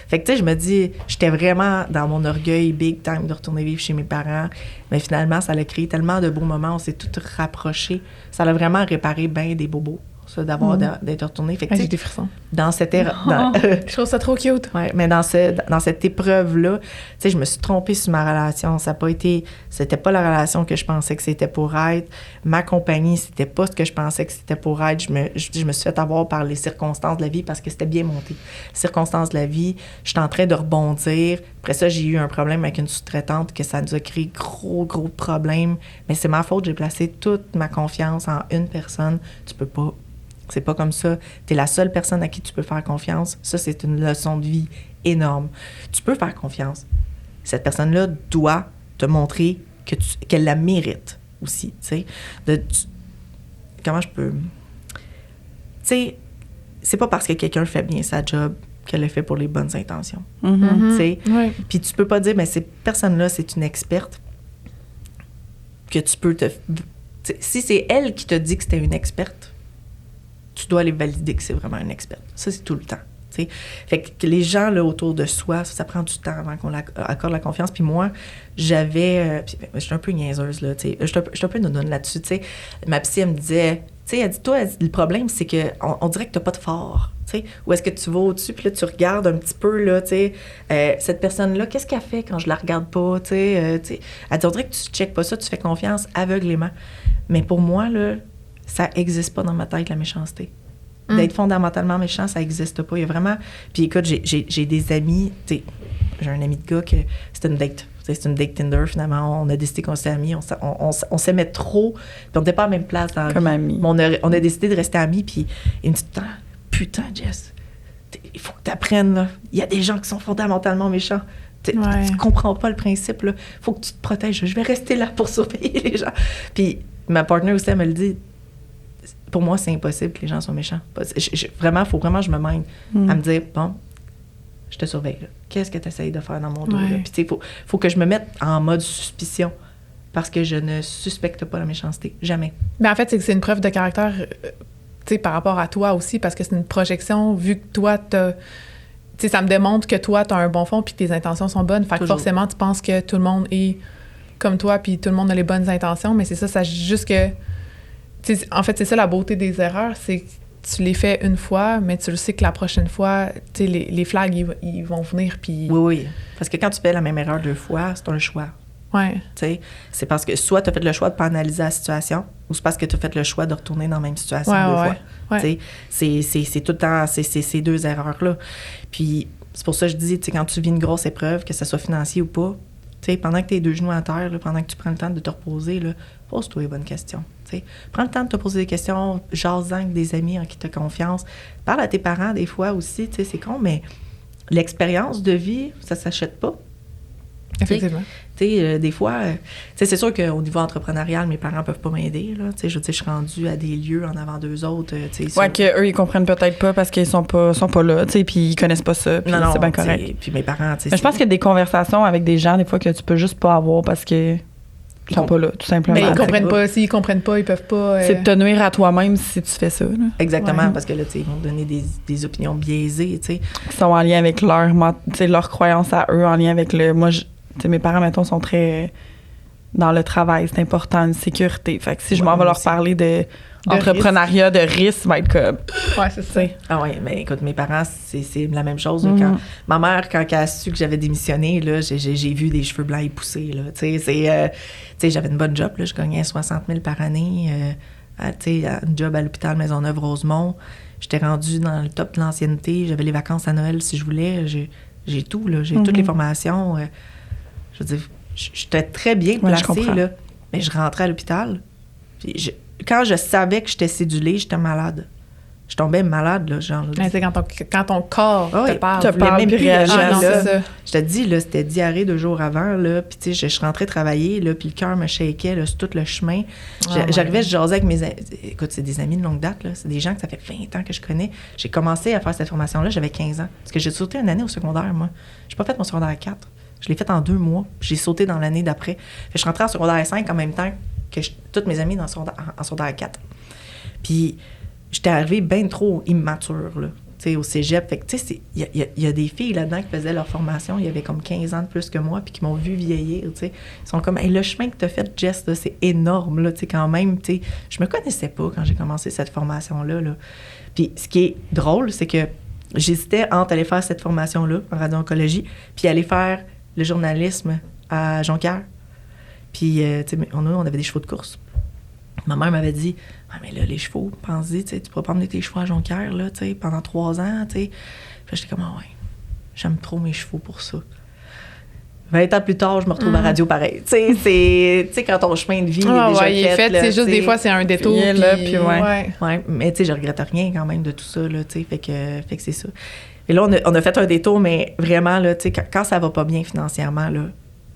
Fait que, tu sais, je me dis, j'étais vraiment dans mon orgueil big time de retourner vivre chez mes parents. Mais finalement, ça a créé tellement de beaux moments. On s'est tous rapprochés. Ça a vraiment réparé bien des bobos, ça, d'être retourné. Fait que, j'ai des frissons. Dans cette je trouve ça trop cute. Ouais, mais dans cette épreuve-là, tu sais, je me suis trompée sur ma relation. C'était pas la relation que je pensais que c'était pour être. Ma compagnie, c'était pas ce que je pensais que c'était pour être. Je me suis fait avoir par les circonstances de la vie parce que c'était bien monté. Les circonstances de la vie, j'étais en train de rebondir. Après ça, j'ai eu un problème avec une sous-traitante que ça nous a créé gros problèmes. Mais c'est ma faute, j'ai placé toute ma confiance en une personne. Tu peux pas. C'est pas comme ça. T'es la seule personne à qui tu peux faire confiance. Ça, c'est une leçon de vie énorme. Tu peux faire confiance. Cette personne-là doit te montrer qu'elle la mérite aussi, tu sais. Comment je peux... Tu sais, c'est pas parce que quelqu'un fait bien sa job qu'elle le fait pour les bonnes intentions. Mm-hmm. Tu sais. Ouais. Puis tu peux pas dire, mais cette personne-là, c'est une experte que tu peux te... Si c'est elle qui te dit que c'était une experte, tu dois aller valider que c'est vraiment une experte. Ça, c'est tout le temps. T'sais. Fait que les gens là, autour de soi, ça prend du temps avant qu'on accorde la confiance. Puis moi, j'avais... je suis un peu niaiseuse, là. Je suis un peu nounoune là-dessus. T'sais. Ma psy, elle me disait... Elle dit, toi, le problème, c'est qu'on dirait que tu n'as pas de fort. T'sais. Ou est-ce que tu vas au-dessus, puis là, tu regardes un petit peu, là, cette personne-là, qu'est-ce qu'elle fait quand je la regarde pas? Elle dit, on dirait que tu ne checkes pas ça, tu fais confiance aveuglément. Mais pour moi, là, ça n'existe pas dans ma tête, la méchanceté. D'être fondamentalement méchant, ça n'existe pas. Il y a vraiment... Puis écoute, j'ai des amis... J'ai un ami de gars que c'était une date. C'est une date Tinder, finalement. On a décidé qu'on s'était amis. On s'aimait trop. Puis on n'était pas à la même place dans la vie. Comme amis. Mais on a décidé de rester amis. Puis il me dit tout le temps, putain, Jess, il faut que tu apprennes, là. Il y a des gens qui sont fondamentalement méchants. Tu comprends pas le principe, là. Il faut que tu te protèges. Je vais rester là pour surveiller les gens. Puis ma partenaire aussi, elle me le dit. Pour moi, c'est impossible que les gens soient méchants. Vraiment, il faut vraiment que je me mène à me dire, bon, je te surveille. Là. Qu'est-ce que tu essayes de faire dans mon dos? Puis, tu sais, faut que je me mette en mode suspicion parce que je ne suspecte pas la méchanceté. Jamais. Mais en fait, c'est que c'est une preuve de caractère, tu sais, par rapport à toi aussi, parce que c'est une projection, vu que toi, tu sais, ça me démontre que toi, tu as un bon fond puis tes intentions sont bonnes. Fait que forcément, tu penses que tout le monde est comme toi puis tout le monde a les bonnes intentions, mais c'est ça juste que... En fait, c'est ça la beauté des erreurs, c'est que tu les fais une fois, mais tu le sais que la prochaine fois, les flags, ils vont venir. Puis... Oui. Parce que quand tu fais la même erreur 2 fois, c'est un choix. Ouais. T'sais, c'est parce que soit tu as fait le choix de ne pas analyser la situation, ou c'est parce que tu as fait le choix de retourner dans la même situation 2 fois. Ouais. C'est tout le temps ces 2 erreurs-là. Puis c'est pour ça que je dis, quand tu vis une grosse épreuve, que ce soit financier ou pas, pendant que tu es 2 genoux à terre, là, pendant que tu prends le temps de te reposer, là, pose-toi les bonnes questions. T'sais. Prends le temps de te poser des questions, jase-en avec des amis en qui tu as confiance. Parle à tes parents des fois aussi, c'est con, mais l'expérience de vie, ça s'achète pas. Effectivement. Des fois, c'est sûr qu'au niveau entrepreneurial, mes parents peuvent pas m'aider. Là. Je suis rendue à des lieux en avant d'eux autres. Ouais, qu'eux, ils comprennent peut-être pas parce qu'ils sont pas là, puis ils connaissent pas ça, puis c'est bien correct. Puis mes parents, mais je pense qu'il y a des conversations avec des gens, des fois, que tu peux juste pas avoir parce que ils sont pas là, tout simplement. Mais ils comprennent pas. S'ils comprennent pas, ils peuvent pas... C'est de te nuire à toi-même si tu fais ça. Là. Exactement, parce que là, ils vont te donner des opinions biaisées, Qui sont en lien avec leur croyance à eux, en lien avec le... Moi, mes parents, mettons, sont très dans le travail. C'est important, une sécurité. Fait que si je m'en vais leur parler d'entrepreneuriat, de risque, ça va être comme... Ouais, c'est ça. Ah ouais, mais écoute, mes parents, c'est la même chose. Quand, ma mère, quand elle a su que j'avais démissionné, là, j'ai vu des cheveux blancs époussés, là. J'avais une bonne job, là. Je gagnais 60 000 par année. tu sais, un job à l'hôpital Maisonneuve-Rosemont. J'étais rendue dans le top de l'ancienneté. J'avais les vacances à Noël si je voulais. J'ai tout, là. J'ai toutes les formations. Je veux dire, j'étais très bien placée, là. Mais je rentrais à l'hôpital. Puis quand je savais que j'étais cédulée, j'étais malade. Je tombais malade, là, genre. Mais c'est quand ton corps te parle. Te parle, même puis plus réagit. là. c'est ça. Je te dis, là, c'était diarrhée 2 jours avant, là. Puis, tu sais, je rentrais travailler, là, puis le cœur me shakeait, là, sur tout le chemin. J'arrivais, je jasais avec mes amis. Écoute, c'est des amis de longue date, là. C'est des gens que ça fait 20 ans que je connais. J'ai commencé à faire cette formation-là, j'avais 15 ans. Parce que j'ai sauté une année au secondaire, moi. J'ai pas fait mon secondaire 4. Je l'ai fait en 2 mois. J'ai sauté dans l'année d'après. Je suis rentrée en secondaire 5 en même temps que toutes mes amies en secondaire 4. Puis, j'étais arrivée bien trop immature, là, tu sais, au cégep. Fait que, tu sais, il y a des filles là-dedans qui faisaient leur formation, il y avait comme 15 ans de plus que moi, puis qui m'ont vu vieillir, tu sais. Ils sont comme, hey, le chemin que tu as fait, Jess, là, c'est énorme, là, tu sais, quand même, tu sais. Je me connaissais pas quand j'ai commencé cette formation-là, là. Puis, ce qui est drôle, c'est que j'hésitais entre aller faire cette formation-là, en radio-oncologie, puis aller faire le journalisme à Jonquière. Puis, tu sais, on avait des chevaux de course. Ma mère m'avait dit, ah, mais là, les chevaux, pense-y, tu pourras pas emmener tes chevaux à Jonquière, là, tu sais, pendant 3 ans, tu sais. Puis j'étais comme, ah ouais, j'aime trop mes chevaux pour ça. 20 ans plus tard, je me retrouve à radio pareil. Tu sais, quand ton chemin de vie est déjà il est fait. là, C'est juste des fois, c'est un détour. Puis ouais, mais tu sais, je regrette rien quand même de tout ça, là, tu sais, fait que c'est ça. Et là, on a fait un détour, mais vraiment, là, tu sais, quand ça va pas bien financièrement, là,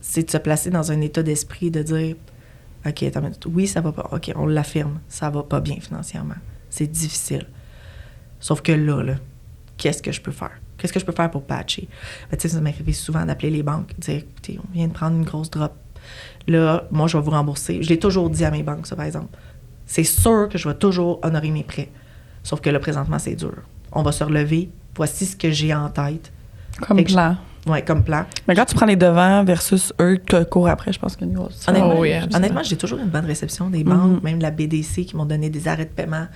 c'est de se placer dans un état d'esprit de dire, OK, attends, oui, ça va pas. OK, on l'affirme, ça va pas bien financièrement. C'est difficile. Sauf que là, qu'est-ce que je peux faire? Qu'est-ce que je peux faire pour patcher? Ben, tu sais, ça m'arrivait souvent d'appeler les banques, de dire, écoutez, on vient de prendre une grosse drop. Là, moi, je vais vous rembourser. Je l'ai toujours dit à mes banques, ça, par exemple. C'est sûr que je vais toujours honorer mes prêts. Sauf que là, présentement, c'est dur. On va se relever. Voici ce que j'ai en tête. Comme plan. Oui, comme plan. Mais quand tu prends les devants versus eux qui courent après, je pense qu'il y a une grosse différence. Honnêtement, j'ai toujours une bonne réception des banques, même la BDC qui m'ont donné des arrêts de paiement.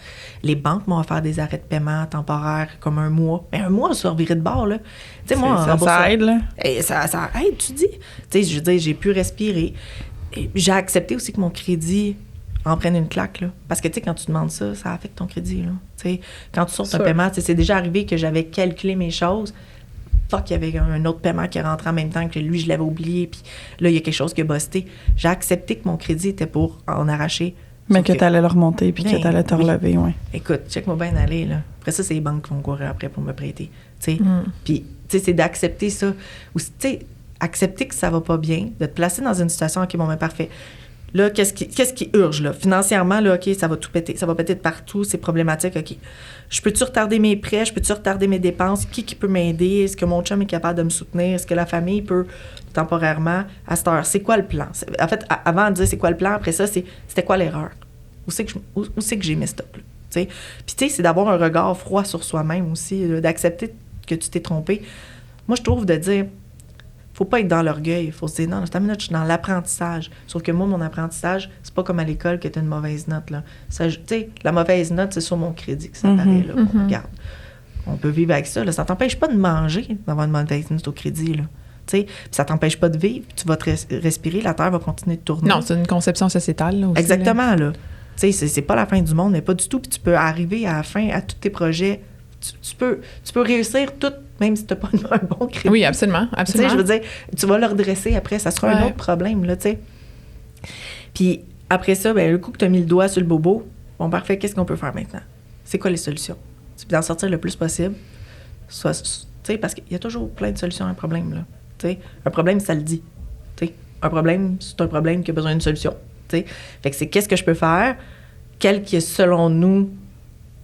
Les banques m'ont offert des arrêts de paiement temporaires comme 1 mois. Mais 1 mois, sur virer de bord, là. Tu sais, moi, ça aide, là. Et ça aide, tu dis. Tu sais, je veux dire, j'ai pu respirer. Et j'ai accepté aussi que mon crédit en prenne une claque, là. Parce que, tu sais, quand tu demandes ça, ça affecte ton crédit, là. Tu sais, quand tu sortes un paiement, c'est déjà arrivé que j'avais calculé mes choses. Qu'il y avait un autre paiement qui est rentré en même temps que lui, je l'avais oublié, puis là, il y a quelque chose qui a busté. J'ai accepté que mon crédit était pour en arracher. Mais que tu allais le remonter, puis que tu allais te relever, oui. Écoute, check-moi bien aller, là. Après ça, c'est les banques qui vont courir après pour me prêter, tu sais. Puis, tu sais, c'est d'accepter ça. Ou, tu sais, accepter que ça va pas bien, de te placer dans une situation, OK, bon, ben parfait. Là, qu'est-ce qui urge, là? Financièrement, là, OK, ça va tout péter. Ça va péter de partout, c'est problématique, OK. Je peux-tu retarder mes prêts? Je peux-tu retarder mes dépenses? Qui peut m'aider? Est-ce que mon chum est capable de me soutenir? Est-ce que la famille peut, temporairement, à cette heure? C'est quoi le plan? En fait, avant de dire c'est quoi le plan, après ça, c'était quoi l'erreur? Où c'est que j'ai messed up, là? T'sais? Puis, tu sais, c'est d'avoir un regard froid sur soi-même aussi, là, d'accepter que tu t'es trompé. Moi, je trouve de dire... Faut pas être dans l'orgueil. Il faut se dire, non, je suis dans l'apprentissage. Sauf que moi, mon apprentissage, c'est pas comme à l'école que tu as une mauvaise note, là. Tu sais, la mauvaise note, c'est sur mon crédit que ça paraît, là. Regarde. On peut vivre avec ça, là. Ça t'empêche pas de manger, d'avoir une mauvaise note au crédit, là. Tu sais, puis ça t'empêche pas de vivre. Tu vas te respirer, la Terre va continuer de tourner. Non, c'est une conception sociétale, là, aussi. Exactement, là. Tu sais, c'est pas la fin du monde, mais pas du tout. Puis tu peux arriver à la fin, à tous tes projets. Tu peux réussir tout, même si tu n'as pas un bon crédit. Oui, absolument. Tu sais, je veux dire, tu vas le redresser après, ça sera un autre problème, là, tu sais. Puis après ça, ben, le coup que tu as mis le doigt sur le bobo, bon, parfait, qu'est-ce qu'on peut faire maintenant? C'est quoi les solutions? C'est d'en sortir le plus possible. Tu sais, parce qu'il y a toujours plein de solutions à un problème, là. Tu sais, un problème, ça le dit. Tu sais, un problème, c'est un problème qui a besoin d'une solution. Tu sais, fait que c'est qu'est-ce que je peux faire? Quelle qui est, selon nous,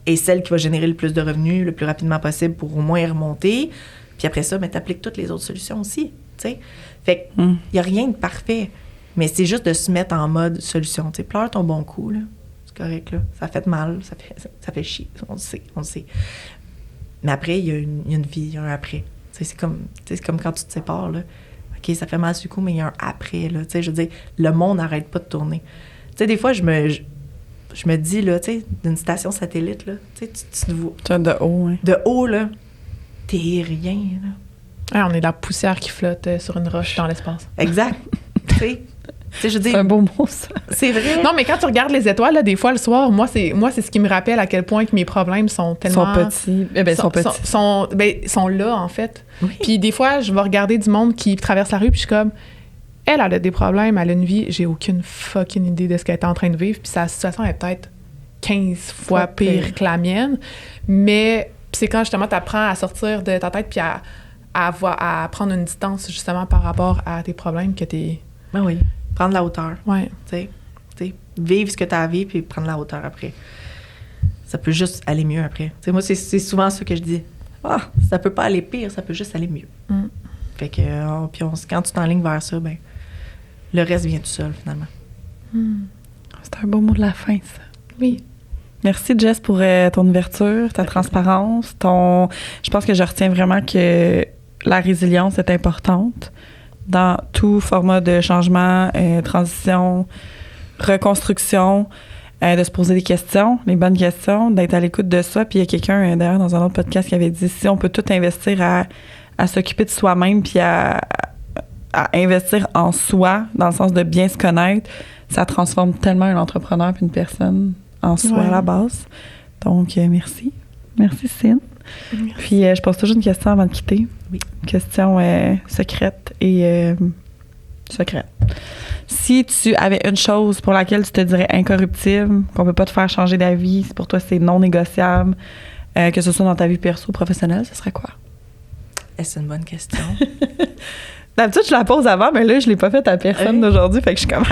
et celle qui va générer le plus de revenus le plus rapidement possible pour au moins remonter. Puis après ça, ben, t'appliques toutes les autres solutions aussi, tu sais. Fait qu'il n'y a rien de parfait, mais c'est juste de se mettre en mode solution. Tu sais, pleure ton bon coup, là. C'est correct, là. Ça fait mal, ça fait chier, on le sait. Mais après, il y a une vie, il y a un après. Tu sais, c'est comme quand tu te sépares, là. OK, ça fait mal sur le coup, mais il y a un après, là. Tu sais, je veux dire, le monde n'arrête pas de tourner. Tu sais, des fois, je me dis, là, tu sais, d'une station satellite, là, tu sais, tu vois... De haut, hein. De haut, là, t'es rien, là. Ah, on est de la poussière qui flotte sur une roche dans l'espace. Exact. Tu sais, Tu sais, je veux dire, C'est un beau mot, ça. c'est vrai. Non, mais quand tu regardes les étoiles, là, des fois, le soir, moi, c'est ce qui me rappelle à quel point que mes problèmes sont Ils tellement... sont petits. Eh bien, ils sont petits. sont là, en fait. Oui. Puis des fois, je vais regarder du monde qui traverse la rue, puis je suis comme... Elle a des problèmes, elle a une vie, j'ai aucune fucking idée de ce qu'elle est en train de vivre, puis sa situation est peut-être 15 fois pire que la mienne. Mais c'est quand, justement, tu apprends à sortir de ta tête puis à prendre une distance, justement, par rapport à tes problèmes que t'es... Ben oui, prendre la hauteur. Ouais. Tu sais, vivre ce que tu as à vivre puis prendre la hauteur après. Ça peut juste aller mieux après. Tu sais, moi, c'est souvent ça que je dis. Ah, ça peut pas aller pire, ça peut juste aller mieux. Mm. Fait que, quand tu t'enlignes vers ça, ben le reste vient tout seul, finalement. C'est un beau mot de la fin, ça. Oui. Merci, Jess, pour ton ouverture, ta transparence, Je pense que je retiens vraiment que la résilience est importante dans tout format de changement, transition, reconstruction, de se poser des questions, les bonnes questions, d'être à l'écoute de soi. Puis il y a quelqu'un, d'ailleurs, dans un autre podcast qui avait dit, si on peut tout investir à s'occuper de soi-même puis à investir en soi, dans le sens de bien se connaître, ça transforme tellement un entrepreneur puis une personne en soi à la base. Donc, merci. Merci, Cyn. Merci. Puis, je pose toujours une question avant de quitter. Oui. Une question secrète et secrète. Si tu avais une chose pour laquelle tu te dirais incorruptible, qu'on peut pas te faire changer d'avis, pour toi c'est non négociable, que ce soit dans ta vie perso ou professionnelle, ce serait quoi? C'est une bonne question. D'habitude, je la pose avant, mais là, je l'ai pas faite à personne d'aujourd'hui, fait que je suis comme...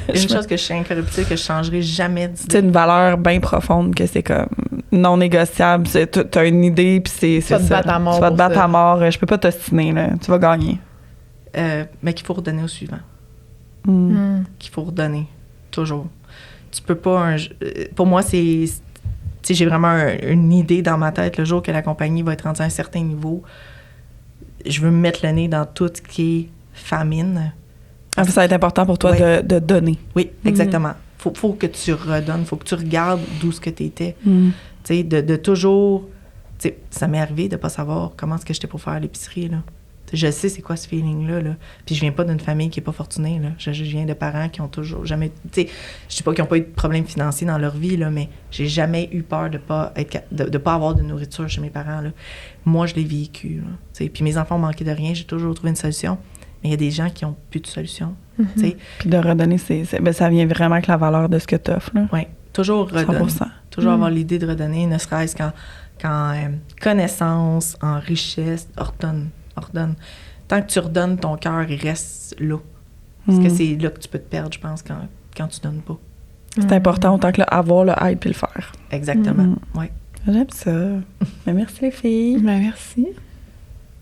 Une chose que je suis incorruptible, que je changerai jamais d'idée. C'est une valeur bien profonde que c'est comme non négociable. T'as une idée, puis c'est ça. Tu vas te battre à mort. Tu vas te battre à mort. Je peux pas t'ostiner, là. Tu vas gagner. Mais qu'il faut redonner au suivant. Qu'il faut redonner. Toujours. Tu peux pas... pour moi, c'est... Tu sais, j'ai vraiment une idée dans ma tête. Le jour que la compagnie va être rendue à un certain niveau, je veux me mettre le nez dans tout ce qui est famine. Ça va être important pour toi de donner. Oui, exactement. Faut que tu redonnes. Faut que tu regardes d'où ce que tu étais. Mm. Tu sais, de toujours... Tu sais, ça m'est arrivé de pas savoir comment est-ce que j'étais pour faire l'épicerie, là. Je sais c'est quoi ce feeling-là, là. Puis je viens pas d'une famille qui est pas fortunée, là. Je viens de parents qui ont toujours jamais... Tu sais, je dis pas qu'ils ont pas eu de problèmes financiers dans leur vie, là, mais j'ai jamais eu peur de pas de pas avoir de nourriture chez mes parents, là. Moi, je l'ai vécu, là. Tu sais, puis mes enfants ont manqué de rien, j'ai toujours trouvé une solution. Mais il y a des gens qui ont plus de solution, tu sais. Puis de redonner, ça vient vraiment avec la valeur de ce que tu offres, là. Oui, toujours redonner. 100%. Toujours avoir l'idée de redonner, ne serait-ce qu'en connaissance, en richesse, ordonne. Tant que tu redonnes, ton cœur, il reste là. Parce que c'est là que tu peux te perdre, je pense, quand tu donnes pas. C'est important autant que avoir le hype et le faire. Exactement, oui. J'aime ça. Mais merci les filles. Ben, merci.